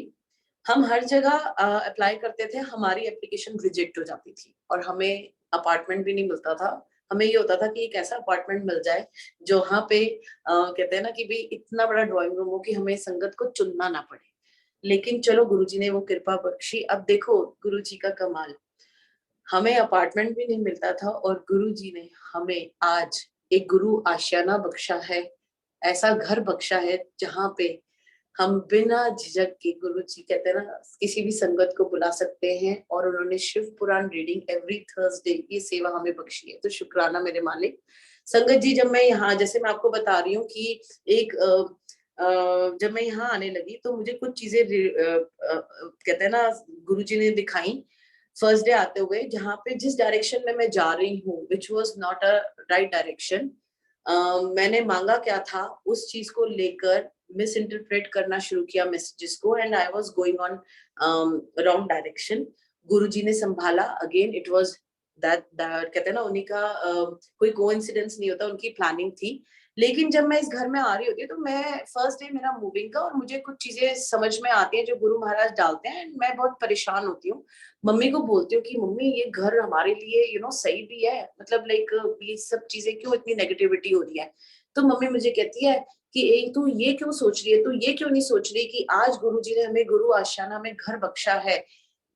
हम हर जगह अप्लाई करते थे, हमारी एप्लीकेशन रिजेक्ट हो जाती थी और हमें अपार्टमेंट भी नहीं मिलता था। हमें ये होता था कि एक ऐसा अपार्टमेंट मिल जाए जहाँ पे कहते हैं ना कि भाई इतना बड़ा ड्राइंग रूम हो कि हमें संगत को चुनना ना पड़े। लेकिन चलो गुरुजी ने वो कृपा बख्शी। अब देखो गुरुजी का कमाल, हमें अपार्टमेंट भी नहीं मिलता था और गुरुजी ने हमें आज एक गुरु आशियाना बख्शा है, ऐसा घर बख्शा है जहाँ पे हम बिना झिझक के, गुरुजी कहते हैं ना, किसी भी संगत को बुला सकते हैं। और उन्होंने शिव पुराण रीडिंग एवरी थर्सडे ये सेवा हमें बख्शी है, तो शुक्राना मेरे मालिक। संगत जी जब मैं यहाँ, जैसे मैं आपको बता रही हूँ कि एक जब मैं यहाँ आने लगी तो मुझे कुछ चीजें कहते हैं ना गुरुजी ने दिखाई फर्स्ट डे आते हुए, जहाँ पे जिस डायरेक्शन में मैं जा रही हूँ which was not a right direction. मैंने मांगा क्या था उस चीज को लेकर मिस इंटरप्रेट करना शुरू किया मैसेजेस को, and I was going on wrong direction. Guruji ने संभाला। अगेन इट वॉज दैट कहते हैं ना उन्हीं का कोई कोइंसिडेंस नहीं होता, उनकी प्लानिंग थी। लेकिन जब मैं इस घर में आ रही होती हूँ तो मैं फर्स्ट डे मेरा मूविंग का, और मुझे कुछ चीजें समझ में आती हैं जो गुरु महाराज डालते हैं, मैं बहुत परेशान होती हूँ। मम्मी को बोलती हूँ कि मम्मी ये घर हमारे लिए सही भी है, मतलब लाइक ये सब चीजें क्यों इतनी नेगेटिविटी हो रही है। तो मम्मी मुझे कहती है कि एक तू ये क्यों सोच रही है, तू ये क्यों नहीं सोच रही कि आज गुरुजी ने हमें गुरु आशियाना में घर बख्शा है।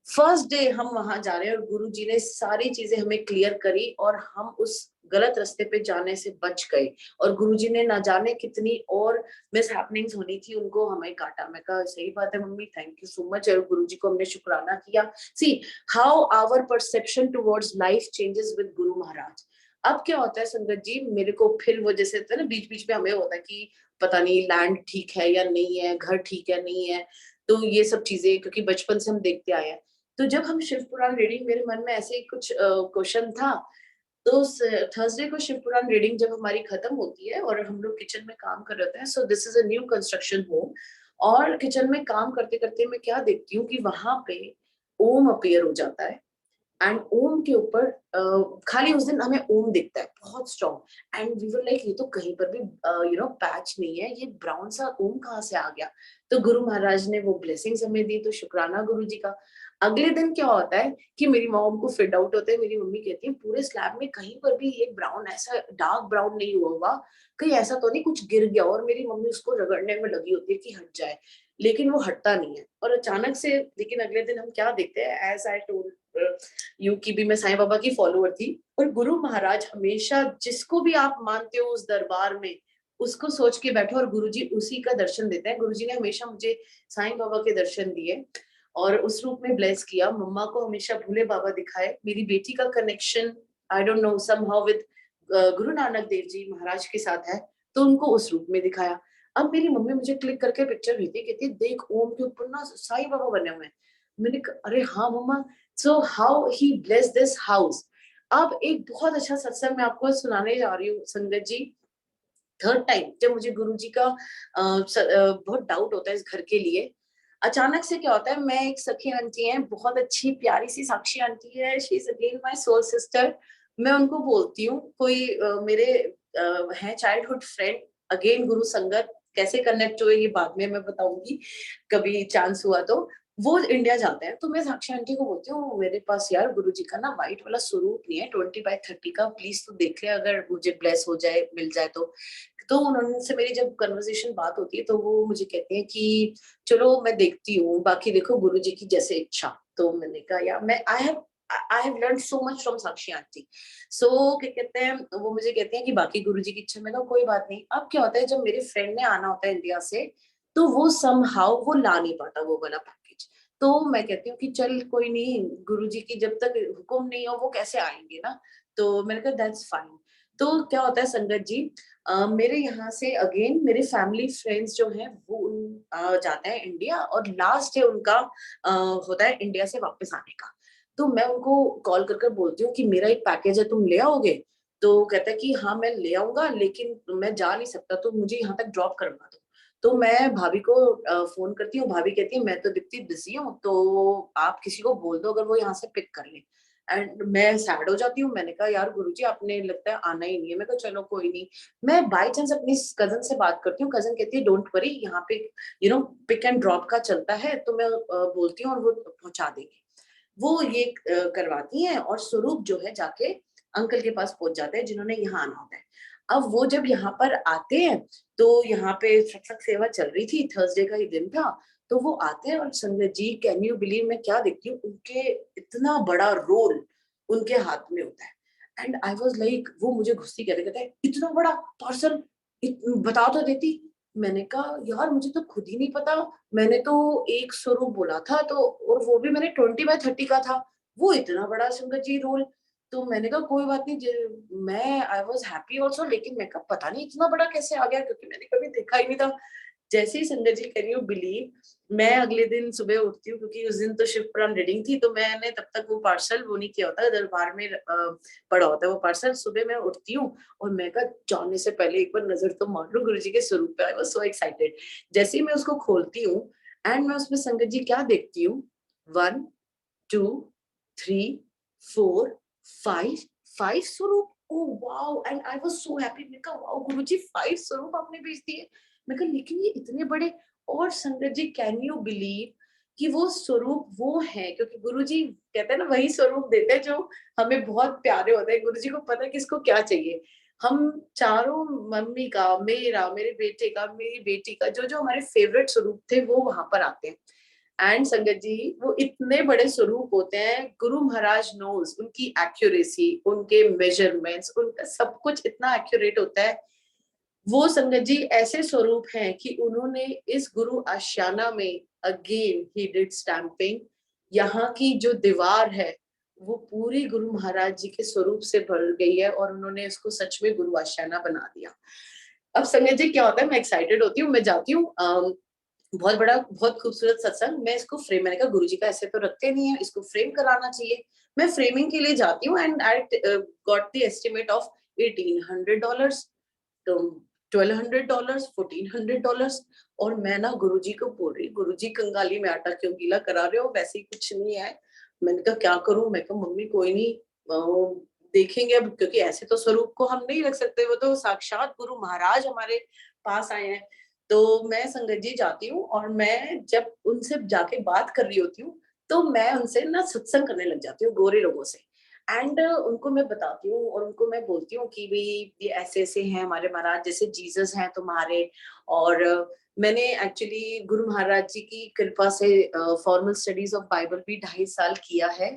फर्स्ट डे हम वहां जा रहे हैं और गुरुजी ने सारी चीजें हमें क्लियर करी और हम उस गलत रास्ते पे जाने से बच गए। और गुरुजी ने ना जाने कितनी और मिस हैपनिंग्स होनी थी उनको हमें काटा। मैं कहा सही बात है mummy, thank you so much. और गुरुजी को हमने शुक्राना किया। See how our perception towards life changes with Guru Maharaj. अब क्या होता है संगत जी, मेरे को फिर वो जैसे होता है ना, बीच बीच में हमें होता है कि पता नहीं लैंड ठीक है या नहीं है, घर ठीक है नहीं है, तो ये सब चीजें क्योंकि बचपन से हम देखते आए हैं। तो जब हम शिव पुराण रीडिंग, मेरे मन में ऐसे ही कुछ क्वेश्चन था, तो थर्सडे को शिव पुराण रीडिंग जब हमारी खत्म होती है और हम लोग किचन में काम कर रहे होते हैं, so this is a new construction home, और किचन में काम करते करते मैं क्या देखती हूँ कि वहां पे ओम अपीयर हो जाता है, एंड ओम के ऊपर खाली उस दिन हमें ओम दिखता है बहुत strong, and we were like ये तो कहीं पर भी पैच नहीं है, ये ब्राउन सा ओम कहाँ से आ गया। तो गुरु महाराज ने वो ब्लेसिंग्स हमें दी, तो शुक्राना गुरु जी का। अगले दिन क्या होता है कि मेरी मॉम को फिट आउट होता है, मेरी मम्मी कहती है पूरे स्लैब में कहीं पर भी ये ब्राउन, ऐसा डार्क ब्राउन नहीं हुआ होगा, कहीं ऐसा तो नहीं कुछ गिर गया, और मेरी मम्मी उसको रगड़ने में लगी होती है कि हट जाए, लेकिन वो हटता नहीं है। और अचानक से, लेकिन अगले दिन हम क्या देखते हैं, एज आई टोल्ड यू की भी मैं साईं बाबा की फॉलोअर थी, और गुरु महाराज हमेशा जिसको भी आप मानते हो उस दरबार में, उसको सोच के बैठो और गुरुजी उसी का दर्शन देते हैं। गुरुजी ने हमेशा मुझे साईं बाबा के दर्शन दिए और उस रूप में ब्लेस किया। मम्मा को हमेशा भोले बाबा दिखाए। मेरी बेटी का connection I don't know somehow with Guru Nanak Dev ji महाराज के साथ है, तो उनको उस रूप में दिखाया। अब मेरी मम्मी मुझे क्लिक करके पिक्चर भेजती, कहती है देख ओम के ऊपर ना साईं बाबा बने हुए हैं। मैंने कहा अरे हाँ mama, so how he bless this house. अब एक बहुत अच्छा सत्संग मैं आपको सुनाने जा रही हूँ संगत जी। थर्ड टाइम जब मुझे गुरु जी का बहुत डाउट होता है इस घर के लिए, अचानक से क्या होता है, मैं एक सखी आंटी है, बहुत अच्छी प्यारी सी साक्षी आंटी है, she is again my soul sister. मैं उनको बोलती हूँ, कोई मेरे हैं चाइल्डहुड फ्रेंड, अगेन गुरु संगत, कैसे कनेक्ट हुए ये बाद में मैं बताऊंगी, कभी चांस हुआ तो। वो इंडिया जाते हैं, तो मैं साक्षी आंटी को बोलती हूँ मेरे पास यार गुरु जी का ना व्हाइट वाला स्वरूप नहीं है 20/30 का, प्लीज तू देख ले, अगर मुझे ब्लेस हो जाए मिल जाए तो उनसे मेरी जब कन्वर्सेशन बात होती है तो वो मुझे कहते हैं कि चलो मैं देखती हूँ, बाकी देखो गुरुजी की जैसे इच्छा। तो मैंने कहा यार मैं I have learn so much from Sakshi aunty. So क्या कहते हैं, वो मुझे कहते हैं कि बाकी गुरुजी की इच्छा। में तो कोई बात नहीं। अब क्या होता है, जब मेरे फ्रेंड ने आना होता है इंडिया से, तो वो समहाउ वो ला नहीं पाता वो वाला पैकेज। तो मैं कहती हूँ कि चल कोई नहीं, गुरुजी की जब तक हुक्म नहीं हो वो कैसे आएंगे ना। तो मैंने कहा दैट्स फाइन। तो क्या होता है संगत जी, मेरे यहाँ से अगेन मेरे फैमिली फ्रेंड्स जो हैं वो जाते हैं इंडिया, और लास्ट है उनका होता है इंडिया से वापस आने का। तो मैं उनको कॉल कर बोलती हूँ कि मेरा एक पैकेज है, तुम ले आओगे। तो कहता है कि हाँ मैं ले आऊंगा, लेकिन मैं जा नहीं सकता, तो मुझे यहाँ तक ड्रॉप करवा दो। तो मैं भाभी को फोन करती हूँ, भाभी कहती है मैं तो दिखती बिजी हूँ, तो आप किसी को बोल दो अगर वो यहाँ से पिक कर ले। एंड मैं सैड हो जाती हूँ, मैंने कहा यार गुरुजी आपने लगता है आना ही नहीं है। मैं कहा चलो कोई नहीं। मैं बाय चांस अपनी कजन से बात करती हूँ, कजन कहती है डोंट वरी, यहाँ पे पिक एंड ड्रॉप का चलता है, तो मैं बोलती हूँ और वो पहुंचा देगी। वो ये करवाती हैं, और स्वरूप जो है जाके अंकल के पास पहुंच जाते हैं जिन्होंने यहाँ आना होता है। अब वो जब यहाँ पर आते हैं, तो यहाँ पे सत्संग सेवा चल रही थी, थर्सडे का ही दिन था। तो वो आते हैं, और संगत जी कैन यू बिलीव मैं क्या देखती हूँ, उनके इतना बड़ा रोल उनके हाथ में होता है। एंड आई वॉज लाइक, वो मुझे घुसती कहते कहते इतना बड़ा पार्सल बता तो देती। मैंने कहा यार मुझे तो खुद ही नहीं पता, मैंने तो एक स्वरूप बोला था, तो और वो भी मैंने 20/30 का था, वो इतना बड़ा संगत जी रोल। तो मैंने कहा कोई बात नहीं, मैं आई वॉज हैप्पी ऑल्सो, लेकिन मैं कहा पता नहीं इतना बड़ा कैसे आ गया, क्योंकि मैंने कभी देखा ही नहीं था। जैसे ही संगत जी कैन यू बिलीव, मैं अगले दिन सुबह उठती हूँ, क्योंकि उस दिन तो शिव पुराण रीडिंग थी, तो मैंने तब तक वो पार्सल वो नहीं किया होता, दरबार में पड़ा होता है वो पार्सल। सुबह मैं उठती हूँ और मैं कहा जाने से पहले एक बार नजर तो मार लूं गुरु जी के स्वरूप पे। I was so excited. जैसे ही मैं उसको खोलती हूँ, एंड मैं उसमें संगत जी क्या देखती हूँ, 1 2 3 4 5 5 स्वरूप। Oh wow, and I was so happy. मैं कहा वाओ गुरुजी 5 स्वरूप आपने भेज दिए। मैं कहा लेकिन ये इतने बड़े। और संगत जी कैन यू बिलीव कि वो स्वरूप वो है, क्योंकि गुरुजी कहते हैं ना वही स्वरूप देते हैं जो हमें बहुत प्यारे होते हैं। गुरुजी को पता है किसको क्या चाहिए। हम चारों, मम्मी का, मेरा, मेरे बेटे का, मेरी बेटी का, जो जो हमारे फेवरेट स्वरूप थे वो वहां पर आते हैं। एंड संगत जी वो इतने बड़े स्वरूप होते हैं, गुरु महाराज नोज उनकी एक्यूरेसी, उनके मेजरमेंट्स, उनका सब कुछ इतना एक्यूरेट होता है। वो संगत जी ऐसे स्वरूप हैं कि उन्होंने इस गुरु आशियाना में अगेन ही डिड स्टैंपिंग। यहाँ की जो दीवार है वो पूरी गुरु महाराज जी के स्वरूप से भर गई है और उन्होंने इसको सच में गुरु आशियाना बना दिया। अब संगत जी क्या होता है, मैं एक्साइटेड होती हूँ, मैं जाती हूँ, बहुत बड़ा बहुत खूबसूरत सत्संग, मैं इसको फ्रेम, मैंने कहा गुरुजी का ऐसे तो रखते नहीं है, इसको फ्रेम कराना चाहिए। मैं फ्रेमिंग के लिए जाती हूँ and I got the estimate of $1800, तो $1200, $1400। और मैं ना गुरुजी को बोल रही, गुरुजी कंगाली में आटा क्यों गीला करा रहे हो, वैसे ही कुछ नहीं है। मैंने कहा क्या करूं, मैं कहा मम्मी कोई नहीं, देखेंगे अब, क्योंकि ऐसे तो स्वरूप को हम नहीं रख सकते, वो तो साक्षात गुरु महाराज हमारे पास आए हैं। तो मैं संगत जी जाती हूँ और मैं जब उनसे जाके बात कर रही होती हूँ, तो मैं उनसे ना सत्संग करने लग जाती हूँ गोरे लोगों से। एंड उनको मैं बताती हूँ और उनको मैं बोलती हूँ कि भाई ये ऐसे ऐसे हैं हमारे महाराज, जैसे जीसस हैं तुम्हारे। और मैंने एक्चुअली गुरु महाराज जी की कृपा से फॉर्मल स्टडीज ऑफ बाइबल भी 2.5 साल किया है,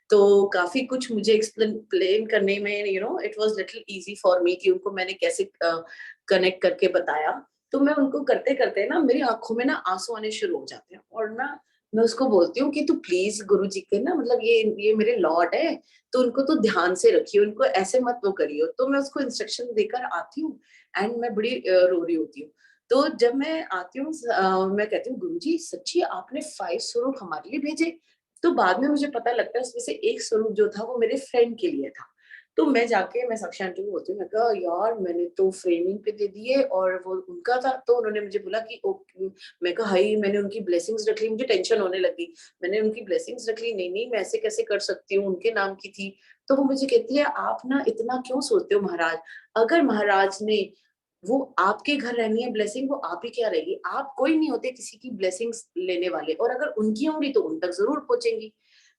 तो काफी कुछ मुझे एक्सप्लेन करने में it was little easy for me कि उनको मैंने कैसे कनेक्ट करके बताया। तो मैं उनको करते करते ना मेरी आंखों में ना आंसू आने शुरू हो जाते हैं, और ना मैं उसको बोलती हूँ कि तू प्लीज गुरु जी के ना, मतलब ये मेरे लॉर्ड है, तो उनको तो ध्यान से रखियो, उनको ऐसे मत वो करियो। तो मैं उसको इंस्ट्रक्शन देकर आती हूँ एंड मैं बड़ी रो रही होती हूँ। तो जब मैं आती हूँ मैं कहती हूँ गुरुजी सच्ची आपने 5 स्वरूप हमारे लिए भेजे। तो बाद में मुझे पता लगता है उसमें से एक स्वरूप जो था वो मेरे फ्रेंड के लिए था। तो मैं जाके मैं साक्षी आंटी को बोलती हूँ, मैं कहा यार मैंने तो फ्रेमिंग पे दे दिए और वो उनका था। तो उन्होंने मुझे बोला कि मैं कहा हाई मैंने उनकी ब्लेसिंग्स रख ली, मुझे टेंशन होने लगी, मैंने उनकी ब्लेसिंग्स रख ली, नहीं नहीं मैं ऐसे कैसे कर सकती हूँ, उनके नाम की थी। तो वो मुझे कहती है आप ना इतना क्यों सोचते हो महाराज, अगर महाराज ने वो आपके घर रहनी है ब्लेसिंग, वो आप ही क्या रहेगी, आप कोई नहीं होते किसी की ब्लेसिंग्स लेने वाले, और अगर उनकी होंगी तो उन तक जरूर पहुंचेंगी।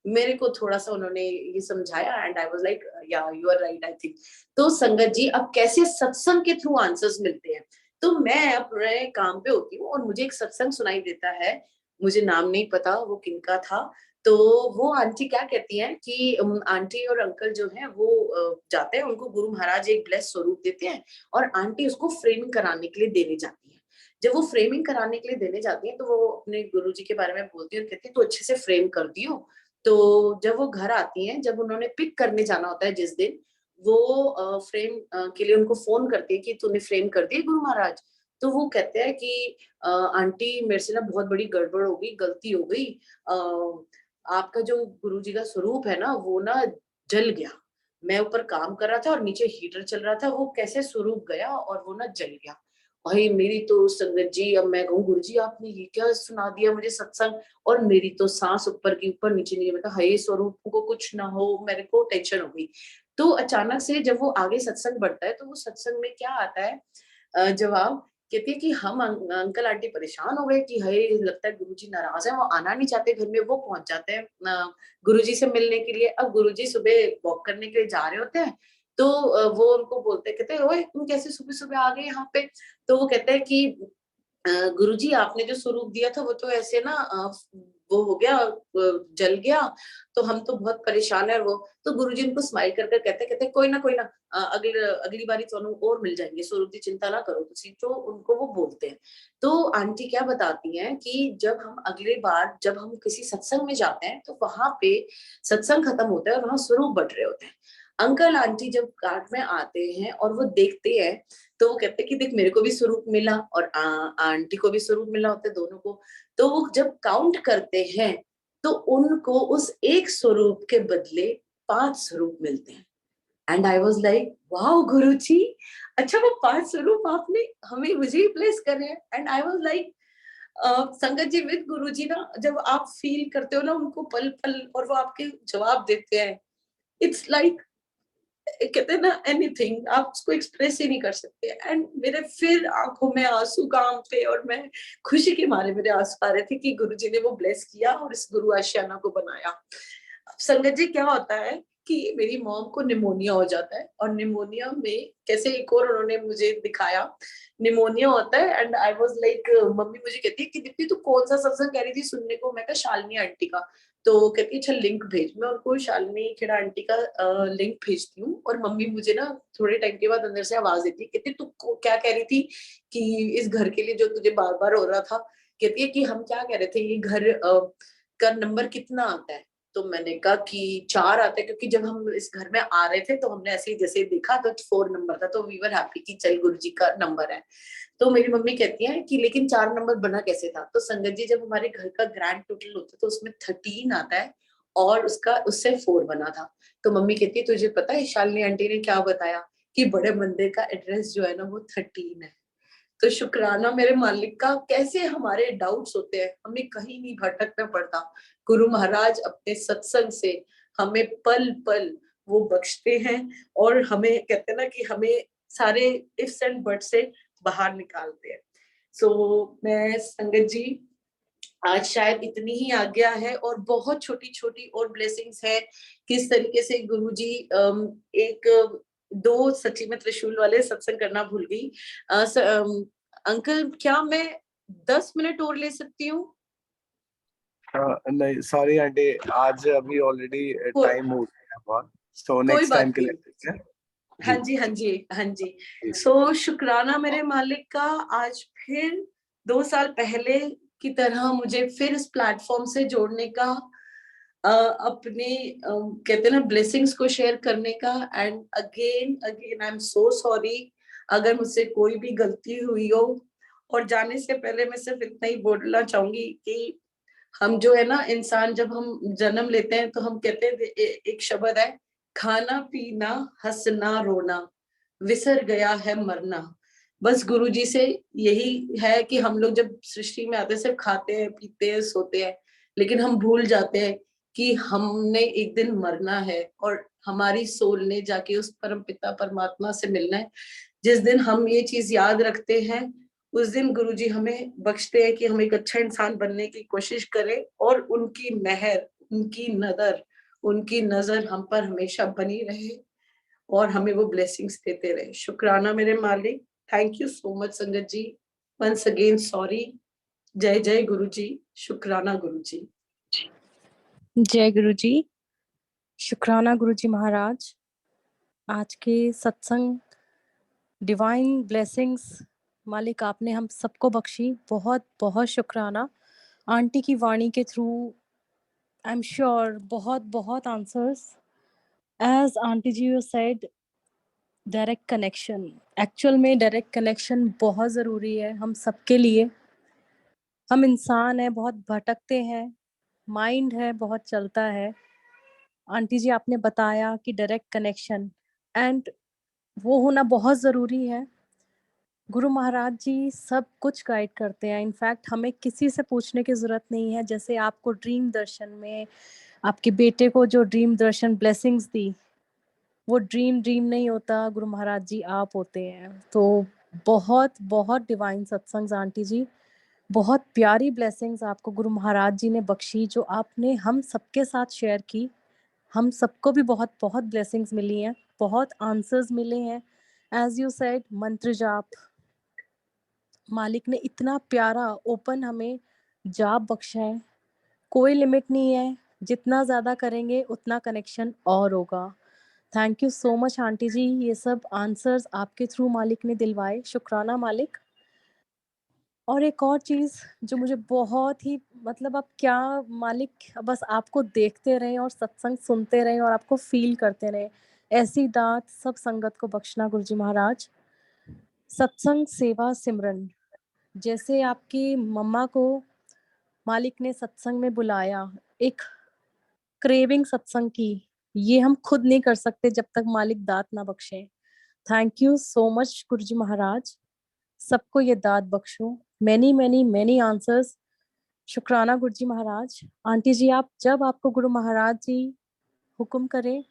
मेरे को थोड़ा सा उन्होंने ये समझाया and I was like yeah you are right I think. तो संगत जी अब कैसे सत्संग के थ्रू आंसर्स मिलते हैं, तो मैं अपने काम पे होती हूँ और मुझे एक सत्संग सुनाई देता है, मुझे नाम नहीं पता वो किनका था। तो वो आंटी क्या कहती हैं कि आंटी और अंकल जो हैं वो जाते हैं, उनको गुरु महाराज एक ब्लेस स्वरूप देते हैं और आंटी उसको फ्रेमिंग कराने के लिए देने जाती है। जब वो फ्रेमिंग कराने के लिए देने जाती है तो वो अपने गुरुजी के बारे में बोलती है और कहती है तो अच्छे से फ्रेम कर दियो। तो जब वो घर आती हैं, जब उन्होंने पिक करने जाना होता है जिस दिन, वो फ्रेम के लिए उनको फोन करती है कि तूने फ्रेम कर दिए गुरु महाराज। तो वो कहते हैं कि आंटी मेरे से ना बहुत बड़ी गड़बड़ हो गई, गलती हो गई, आपका जो गुरुजी का स्वरूप है ना वो ना जल गया, मैं ऊपर काम कर रहा था और नीचे हीटर चल रहा था, वो कैसे स्वरूप गया और वो ना जल गया। भाई मेरी तो संगत जी, अब मैं कहूँ गुरु जी आपने ये क्या सुना दिया मुझे सत्संग, और मेरी तो सांस ऊपर की ऊपर नीचे नहीं, मैं हाय स्वरूप को कुछ ना हो, मेरे को टेंशन हो गई। तो अचानक से जब वो आगे सत्संग बढ़ता है तो वो सत्संग में क्या आता है, जवाब, कहती है कि हम अंकल आंटी परेशान हो गए कि हाय लगता है गुरुजी नाराज है, वो आना नहीं चाहते घर में, वो पहुंच जाते हैं गुरुजी से मिलने के लिए। अब गुरुजी सुबह वॉक करने के लिए जा रहे होते हैं, तो वो उनको बोलते, कहते हैं ओए तुम कैसे सुबह सुबह आ गए यहाँ पे। तो वो कहते हैं कि गुरुजी आपने जो स्वरूप दिया था वो तो ऐसे ना वो हो गया, जल गया, तो हम तो बहुत परेशान है। वो तो गुरुजी उनको स्माइल कर कर कहते कोई ना कोई ना, अगली बारी ਤੁਹਾਨੂੰ और मिल जाएंगे स्वरूप की चिंता ना करो तुसी, जो उनको वो बोलते हैं। तो आंटी क्या बताती हैं कि जब हम अगले बार जब हम किसी सत्संग में जाते हैं तो वहां पे सत्संग खत्म होता है और वहां स्वरूप बढ़ रहे होते हैं। अंकल आंटी जब घाट में आते हैं और वो देखते हैं, तो वो कहते हैं कि देख मेरे को भी स्वरूप मिला और आंटी को भी स्वरूप मिला होते दोनों को। तो वो जब काउंट करते हैं तो उनको उस एक स्वरूप के बदले 5 स्वरूप मिलते हैं। And I was like wow Guruji, अच्छा वो 5 स्वरूप आपने हमें मुझे ही प्लेस करे हैं। And I was like sangat ji with गुरुजी ना, जब आप फील करते हो ना उनको पल पल और वो आपके जवाब देते हैं, इट्स लाइक कहते हैं ना एनीथिंग, आप उसको एक्सप्रेस ही नहीं कर सकते। एंड मेरे फिर आंखों में आंसू काम थे और मैं खुशी के मारे मेरे आंसू आ रहे थे कि गुरुजी ने वो ब्लेस किया और इस गुरु आशियाना को बनाया। अब संगत जी क्या होता है कि मेरी मॉम को निमोनिया हो जाता है और निमोनिया में कैसे एक और उन्होंने मुझे दिखाया, निमोनिया होता है। And I was like mummy मुझे कहती है कि दीप्ति तू कौन सा सत्संग कह रही थी सुनने को, मैं कहा शालिनी आंटी का। तो कहती है अच्छा लिंक भेज, मैं उनको शालिनी खेड़ा आंटी का लिंक भेजती हूँ और मम्मी मुझे ना थोड़े टाइम के बाद अंदर से आवाज देती है, कहती तू क्या कह रही थी कि इस घर के लिए जो तुझे बार बार हो रहा था, कहती है कि हम क्या कह रहे थे ये घर का नंबर कितना आता है। तो मैंने कहा कि 4 आते, क्योंकि जब हम इस घर में आ रहे थे तो हमने ऐसे ही जैसे देखा तो 4 नंबर था, तो वी वर हैप्पी कि चल गुरुजी का नंबर है। तो मेरी मम्मी कहती है कि लेकिन 4 नंबर बना कैसे था? तो संगत जी, जब हमारे घर का ग्रैंड टोटल होता है तो उसमें 13 आता है और उसका उससे 4 बना था। तो मम्मी कहती है तुझे पता है शालिनी आंटी ने क्या बताया कि बड़े मंदिर का एड्रेस जो है ना वो 13 है। तो शुक्राना मेरे मालिक का, कैसे हमारे डाउट्स होते हैं, हमें कहीं नहीं भटकना पड़ता। गुरु महाराज अपने सत्संग से हमें पल पल वो बख्शते हैं और हमें कहते हैं ना कि हमें सारे इफ्स एंड बट्स से बाहर निकालते हैं। सो मैं संगत जी, आज शायद इतनी ही आज्ञा है और बहुत छोटी छोटी और ब्लेसिंग्स है। किस तरीके से गुरुजी एक 2 सच्ची में त्रिशूल वाले सत्संग करना भूल गई। अंकल क्या मैं 10 मिनट और ले सकती हूँ? नहीं सॉरी आंटी, आज अभी ऑलरेडी को, टाइम हो गया बहुत, तो कोई नेक्स्ट टाइम बात के लिए नहीं। देखते हैं। हाँ जी जी, हाँ जी, हाँ जी। जी। सो शुक्राना मेरे मालिक का, आज फिर 2 साल पहले की तरह मुझे फिर इस प्लेटफॉर्म से जोड़ने का, अपने कहते हैं ना ब्लेसिंग्स को शेयर करने का। And again again I am so sorry अगर मुझसे कोई भी गलती हुई हो। और जाने से पहले मैं सिर्फ इतना ही बोलना चाहूंगी कि हम जो है ना इंसान, जब हम जन्म लेते हैं तो हम कहते हैं एक शब्द है, खाना पीना हंसना रोना, विसर गया है मरना। बस गुरुजी से यही है कि हम लोग जब सृष्टि में आते हैं सिर्फ खाते हैं पीते हैं सोते हैं, लेकिन हम भूल जाते हैं कि हमने एक दिन मरना है और हमारी सोल ने जाके उस परम पिता परमात्मा से मिलना है। जिस दिन हम ये चीज याद रखते हैं उस दिन गुरुजी हमें बख्शते हैं कि हम एक अच्छा इंसान बनने की कोशिश करें और उनकी मेहर, उनकी नजर हम पर हमेशा बनी रहे और हमें वो ब्लेसिंग्स देते रहे। शुक्राना मेरे मालिक। थैंक यू सो मच संगत जी। Once again sorry. जय जय गुरु जी। शुक्राना गुरु जी। जय गुरु जी। शुक्राना गुरु जी महाराज। आज के सत्संग डिवाइन ब्लेसिंग्स मालिक आपने हम सबको बख्शी, बहुत बहुत शुक्राना। आंटी की वाणी के थ्रू आई एम श्योर बहुत बहुत answers. As aunty ji you said, direct connection, actual में डायरेक्ट कनेक्शन बहुत ज़रूरी है हम सबके लिए। हम इंसान हैं, बहुत भटकते हैं, माइंड है बहुत चलता है। आंटी जी आपने बताया कि डायरेक्ट कनेक्शन एंड वो होना बहुत ज़रूरी है। गुरु महाराज जी सब कुछ गाइड करते हैं, इनफैक्ट हमें किसी से पूछने की ज़रूरत नहीं है। जैसे आपको ड्रीम दर्शन में आपके बेटे को जो ड्रीम दर्शन ब्लेसिंग्स दी, वो ड्रीम नहीं होता, गुरु महाराज जी आप होते हैं। तो बहुत बहुत डिवाइन सत्संग आंटी जी, बहुत प्यारी ब्लेसिंग्स आपको गुरु महाराज जी ने बख्शी जो आपने हम सबके साथ शेयर की। हम सबको भी बहुत बहुत ब्लेसिंग्स मिली हैं, बहुत आंसर्स मिले हैं। एज यू सेड, मंत्र जाप, मालिक ने इतना प्यारा ओपन हमें जाप बख्शा है। कोई लिमिट नहीं है, जितना ज़्यादा करेंगे उतना कनेक्शन और होगा। Thank you so much aunty ji, ये सब आंसर्स आपके थ्रू मालिक ने दिलवाए। शुक्राना मालिक। और एक और चीज़ जो मुझे बहुत ही मतलब अब क्या मालिक, बस आपको देखते रहें और सत्संग सुनते रहें और आपको फील करते रहें, ऐसी दात सब संगत को बख्शना गुरुजी महाराज। सत्संग सेवा सिमरन, जैसे आपकी मम्मा को मालिक ने सत्संग में बुलाया, एक क्रेविंग सत्संग की, ये हम खुद नहीं कर सकते जब तक मालिक दात ना बख्शे। Thank you so much Guruji Maharaj, सबको ये दात बख्शो। Many many many answers. शुक्राना गुरुजी महाराज। आंटी जी आप जब आपको गुरु महाराज जी हुक्म करें,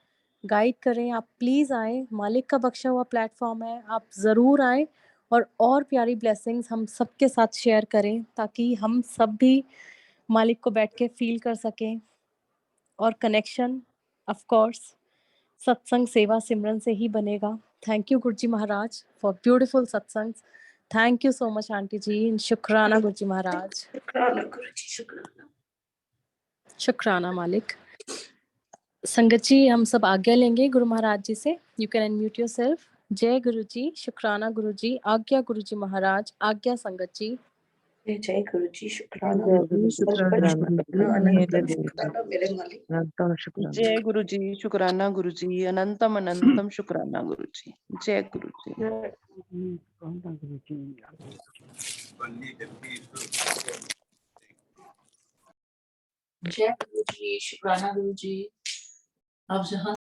गाइड करें, आप प्लीज आए। मालिक का बख्शा हुआ प्लेटफॉर्म है, आप जरूर आए और प्यारी ब्लेसिंग्स हम सबके साथ शेयर करें ताकि हम सब भी मालिक को बैठ के फील कर सकें। और कनेक्शन ऑफ कोर्स सत्संग सेवा सिमरन से ही बनेगा। Thank you Guruji Maharaj for beautiful satsang. Thank you so much aunty ji. शुक्राना गुरुजी महाराज। शुक्राना गुरु जी। शुक्राना। शुक्राना मालिक। संगत जी हम सब आज्ञा लेंगे गुरु महाराज जी से। You can unmute yourself. जय गुरु जी। शुक्राना गुरु जी। आज्ञा गुरु जी महाराज। आज्ञा संगत जी। जय गुरु जी, शुक्राना जय गुरु जी, शुक्राना शुक्राना अनंतम शुक्राना मेरे मालिक। अनंतम शुक्राना। जय गुरु जी, शुक्राना गुरु जी, अनंतम अनंतम शुक्राना गुरु जी। जय गुरु जी। जय गुरु जी, शुक्राना गुरु जी। आप जहाँ